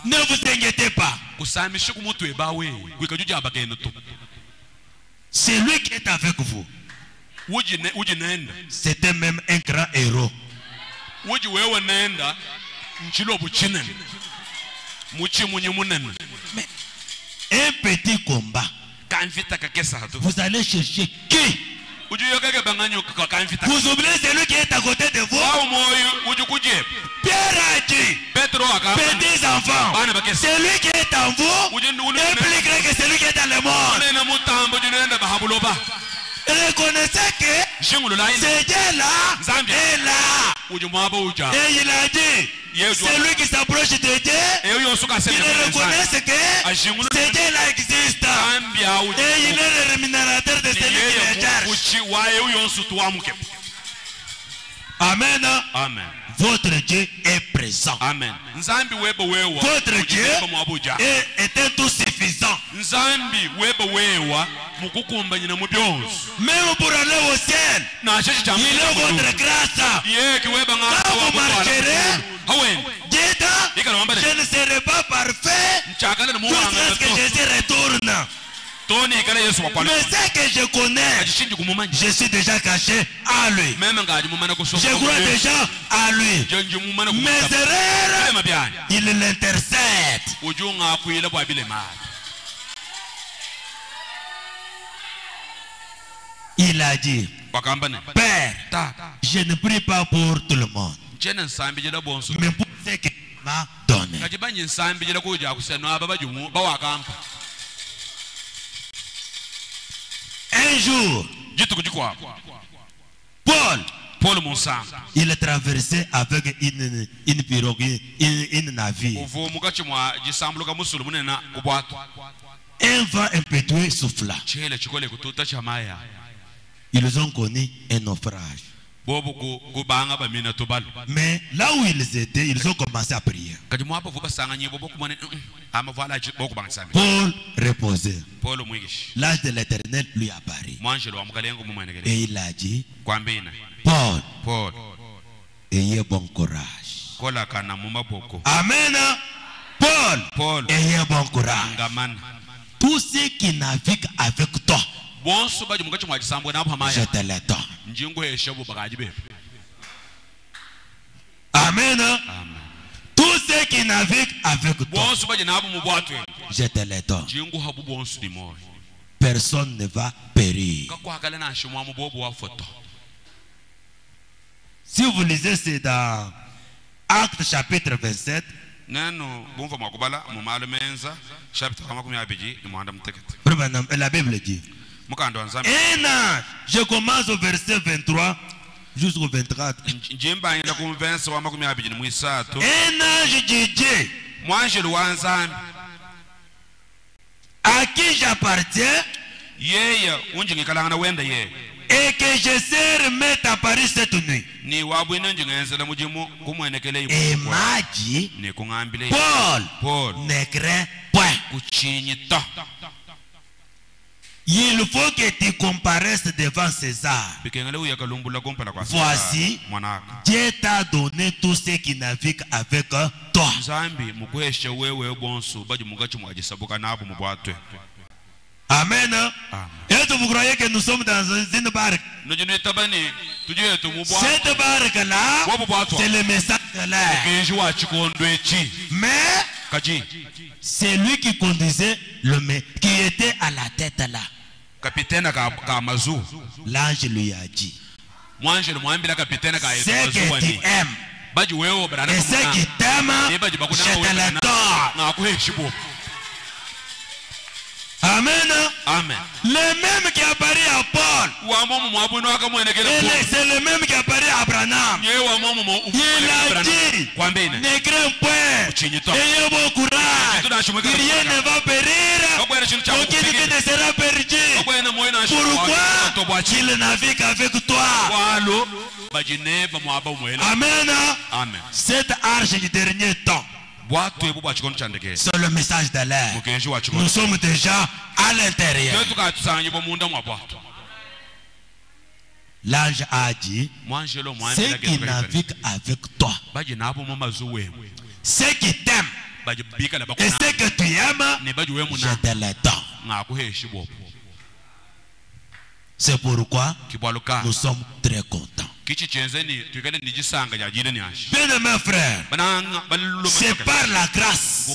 Ne vous inquiétez pas. C'est lui qui est avec vous. C'était même un grand héros. Mais un petit combat, vous allez chercher qui? Vous oubliez celui qui est à côté de vous. Pierre a dit, petits enfants, celui qui est en vous est plus grand que celui qui est dans le monde. Reconnaissez que ce Dieu-là est là. Et il a dit, celui qui s'approche de Dieu, il reconnaît que ce Dieu-là existe. Et il est le rémunérateur de celui qui le cherche. Amen.
Amen.
Votre Dieu est présent.
Amen.
Votre Dieu est un tout suffisant. Même pour aller au ciel, il est votre grâce. Quand vous marcherez, dites, je ne serai pas parfait jusqu'à ce que Jésus retourne. Mais ce que je connais, je suis déjà caché à lui. Je crois déjà à lui. Mes erreurs, il l'intercède. Il a dit, Père, je ne prie pas pour tout le monde, mais pour ceux qui m'ont donné. donner. Un jour, Paul, il est traversé avec une pirogue, une navire. Un vent impétueux souffla. Ils ont connu un naufrage. Mais là où ils étaient, ils ont commencé à prier. Paul reposait. L'âge de l'Éternel lui apparut. Et il a dit, Paul, ayez bon courage. Amen. Paul, ayez bon courage. Tous ceux qui naviguent avec toi, je te les donne. Amen. Tous ceux qui naviguent avec toi, je te les donne. Personne ne va périr. Si vous lisez, c'est dans Actes chapitre 27. La Bible dit, et là, je commence au verset 23 jusqu'au 24. Un ange de Dieu à qui j'appartiens et que je sais remettre à Paris cette nuit. Et m'a dit, Paul, ne crains point. Il faut que tu comparaisses devant César. Voici, Dieu t'a donné tous ceux qui naviguent avec toi. Amen. Est-ce que vous croyez que nous sommes dans une barque? Cette barque-là, c'est le message de l'air. Mais c'est lui qui conduisait qui était à la tête là. L'ange lui a dit, c'est que tu aimes et ceux qui t'aiment, je te les donne. Amen.
Amen.
Le même qui apparaît à Paul, c'est le même qui apparaît à Abraham. Il a dit, ne crains point, ayez bon courage, rien ne va périr, aucun ne sera perdu. Pourquoi il navigue avec toi? Amen.
Amen.
Cette arche du dernier temps, c'est le message de l'air. Nous sommes déjà à l'intérieur. L'ange a dit, ceux qui naviguent avec toi, ceux qui t'aiment et ceux que tu aimes, je te les donne. C'est pourquoi nous sommes très contents. Bien mes frères, c'est par la grâce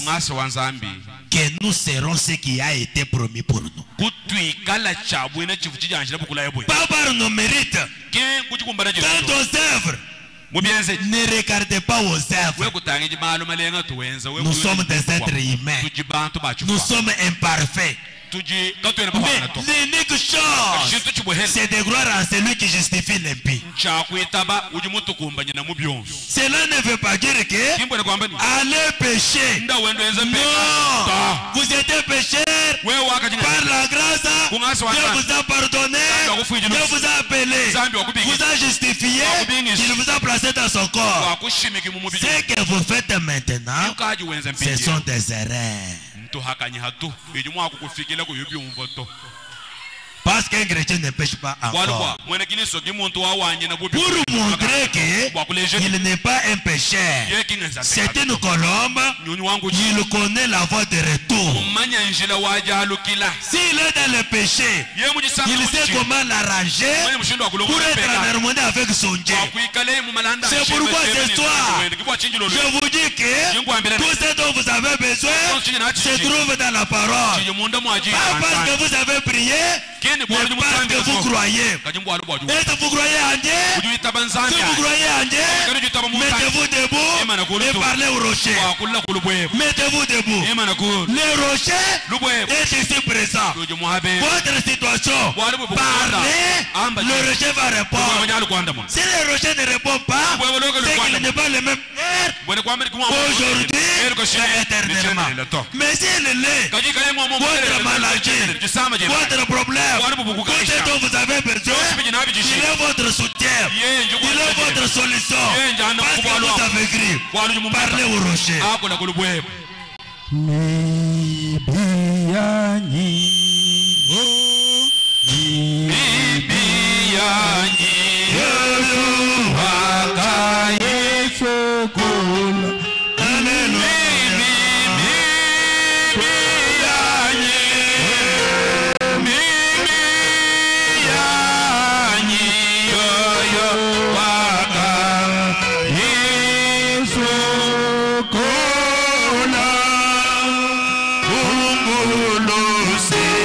que nous serons ce qui a été promis pour nous. Pas par nos mérites. Dans nos œuvres, ne regardez pas aux œuvres. Nous sommes des êtres humains. Nous sommes imparfaits. Mais l'unique chose, c'est de croire en celui qui justifie l'impie. Cela ne veut pas dire que allez pécher. Non, vous êtes pécheurs par la grâce. Dieu vous a pardonné, Dieu vous a appelé, vous a justifié, il vous a placé dans son corps. Ce que vous faites maintenant, ce sont des erreurs. Parce qu'un chrétien ne pêche pas encore. Pour montrer qu'il n'est pas un pécheur, c'est une colombe, il connaît la voie de retour. S'il est dans le péché, il sait comment l'arranger pour être en harmonie avec son Dieu. C'est pourquoi ce soir, je vous dis que tout ce dont vous avez besoin se trouve dans la parole. Pas parce que vous avez prié, ne parce que vous croyez. Est-ce que vous croyez en Dieu? Si vous croyez en Dieu, mettez-vous debout et parlez au rocher. Mettez-vous debout. Le rocher est ici présent. Votre situation, parlez, le rocher va répondre. Si le rocher ne répond pas, c'est qu'il n'est pas le même aujourd'hui et éternellement. Mais s'il l'est, votre maladie, votre problème, tout ce dont vous avez besoin, il est votre soutien, il est votre solution. Parce que vous avez écrit, parlez au rocher.
Say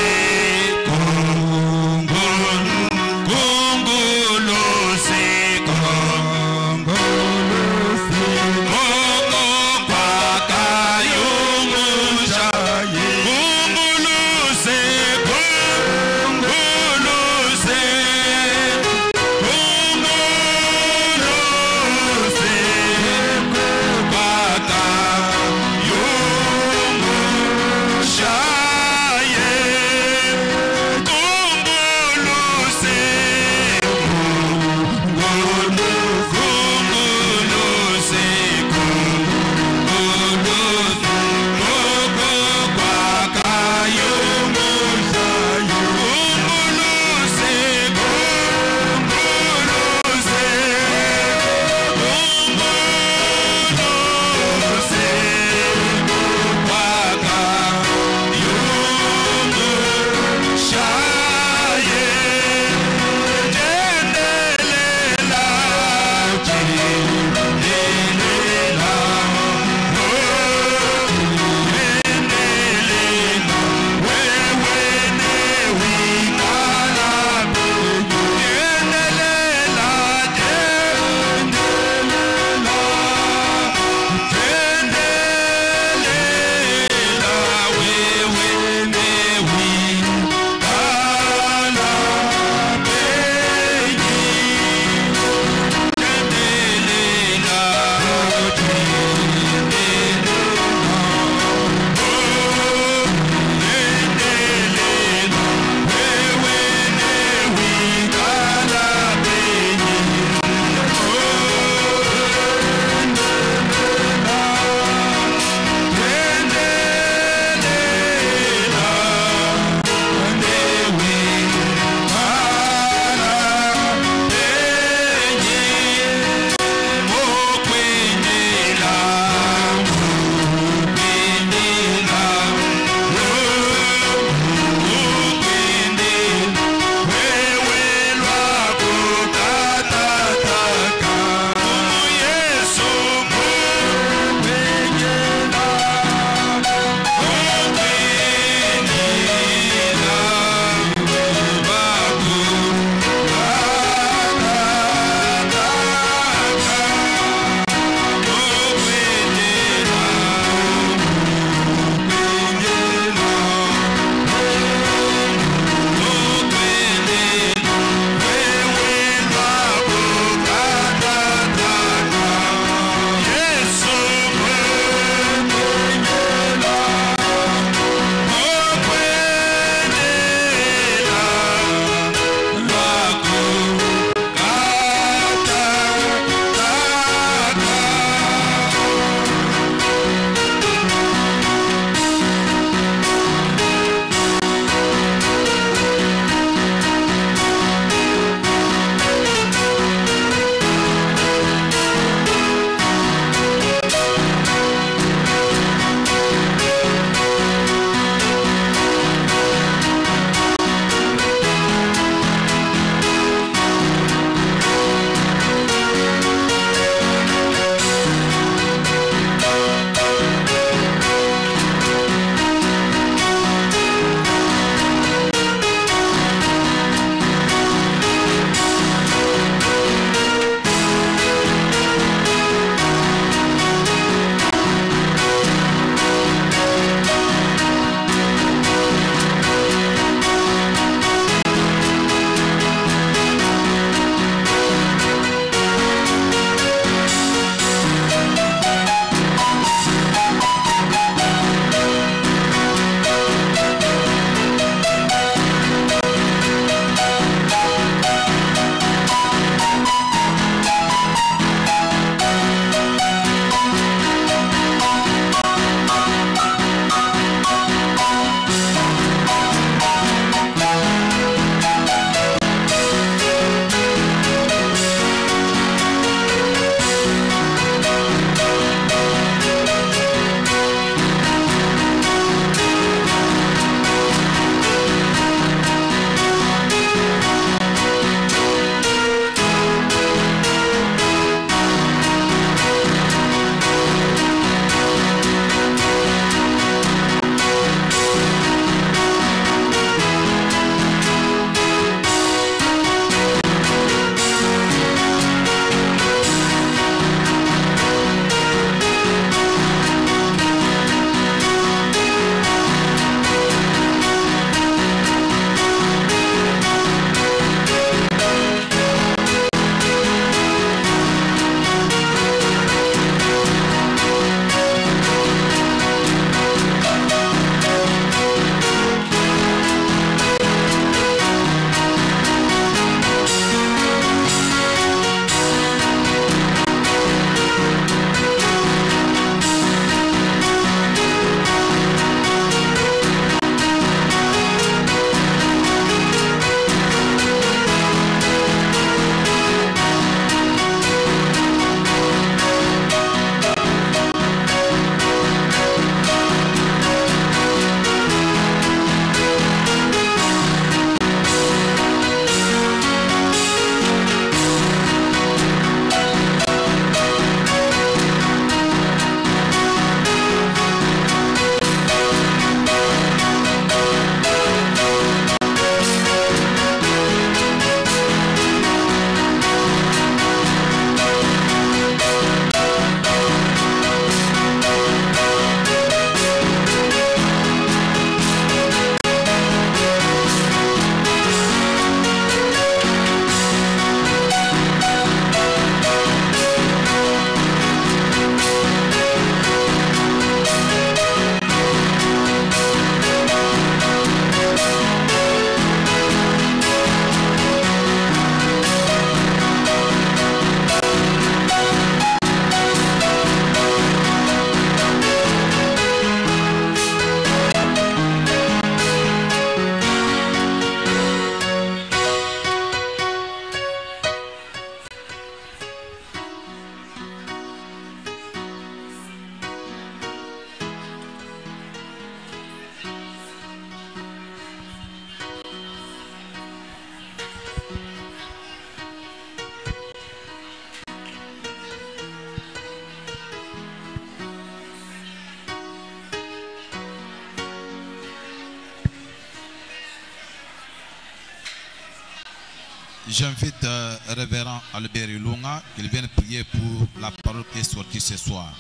J'invite révérend Albert Ilunga qu'il vienne prier pour la parole qui est sortie ce soir.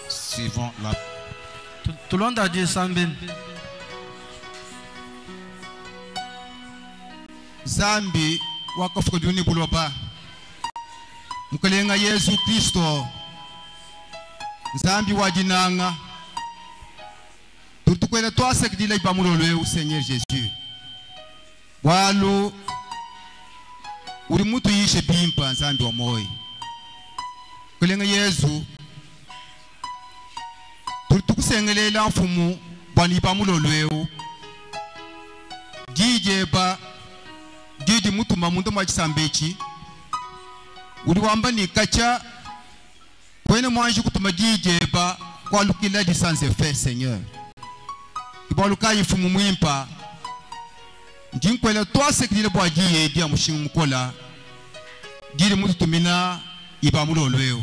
Suivons la
Zambi wakafukuduni buloba mukalenga Yesu Kristo Zambi wajinanga tutukwela twasekidila ibamulolwe Seigneur Jésus walu uri mutu yishe bimpa Zambi wa moyo kulenga Yesu tutukusengelela mfumu bani ibamulolwe jijeba Didi mutu mamundo mwachisambechi uri wamba ni kacha kwene mwanji kutuma jijeba kwa lukila distance fait Seigneur kiba luka ifumu mwimpa ndinkwela twasekidile bwa jiye dia mushingu mukola didi mutu tumina iba mulolweo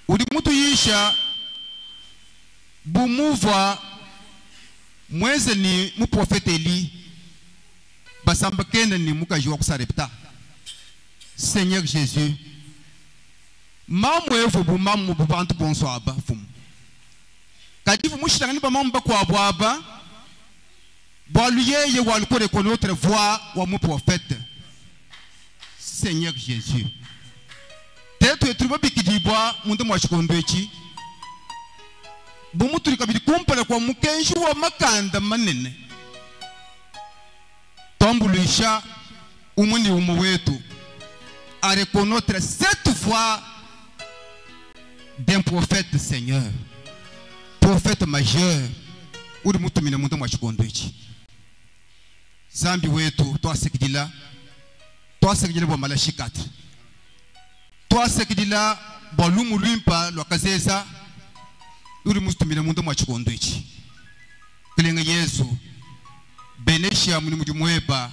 uri mutu yisha bumuva mweze ni muprofete Eli basamba kenda ni mukajiwa kusarepta Seigneur Jésus mamu evo bu mamu bu bantu bonso aba fumu kadifu mushitanga ni ba mamu bakwa bwaba bwaluye ye walukore ko notre voix wa mu prophète Seigneur Jésus tetu etruba bikidibwa mundu mwashikondwechi bu muturi kabiri kumpala kwa mukenshi wa makanda manene Tombuluisha umuni umu wetu à reconnaître cette voix d'un prophète Seigneur, prophète majeur, uri mutumina mundu mwachikondwechi Zambi wetu twasekidila bwa malashikata twasekidila bwa lumu lwimpa lwakazeza uri mutumina mundu mwachikondwechi kulenga Yesu Benesha muni mudi mweba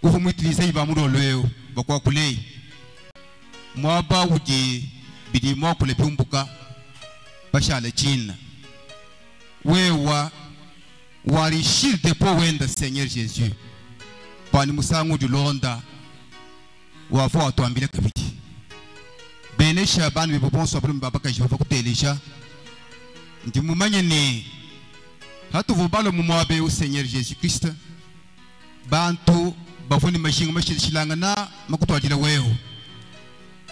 ufu mwitiliza iba mulolweo bakwa kulei mwaba uji bidi mwakule pumbuka bashala china wewa warishirde po wenda Seigneur Jésus pani musangu dilonda wafu watuambile kabiti Benesha banu bibonso abulu mbabaka jehova kutelisha ndi mumanye ni hatu vubalo mumwabe u Seigneur Jésus Christ bantu bafuni mashinga mashilanga na makutwajila weho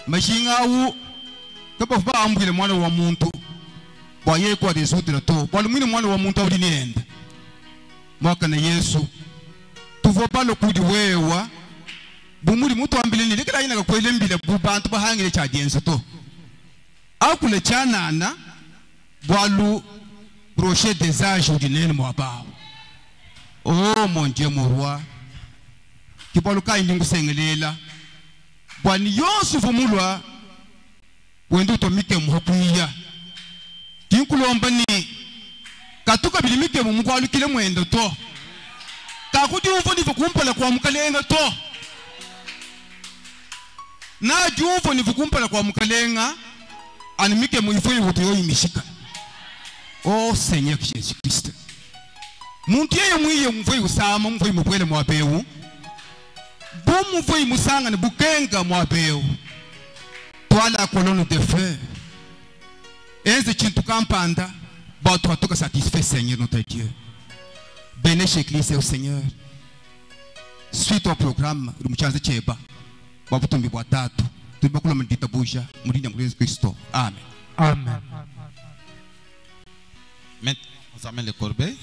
mashinga u kabafuba ambwile mwana wa muntu bwaye kwa resudira to bwalumwini mwana wa muntu awuli nienda mwaka na Yesu tuvobalo kudi wewa bumuri mutu ambile ni lekela ina kakwele mbile bubantu bahangile cha dienzo to akule chanana bwalu brochet des âges ordinaires mwabao oh mon Dieu mon roi kibaluka indingu sengelela bwani yonsu vumulwa wendo to mike muhakuya tinkulomba ni katuka bilimike mu mukwalu kile mwendo to kakudi umvo ni vukumpala kwa mukalenga to na jumvo ni vukumpala kwa mukalenga animike mu ifo yote yo imishika. Oh Seigneur Jésus Christ. Muntiye mwiye mvoi usama mvoi mupwele mwabeu. Bomu mvoi musanga ni bukenga mwabeu. Twala colonne de feu. Enze chintu kampanda. Ba toi toka satisfait Seigneur notre Dieu. Bénis l'église au Seigneur. Suis ton programme rumchanze cheba. Babutumbi bwatatu. Tubakula mndita buja mulinya Yesu Kristo. Amen.
Amen.
Maintenant, on amène les corbeilles.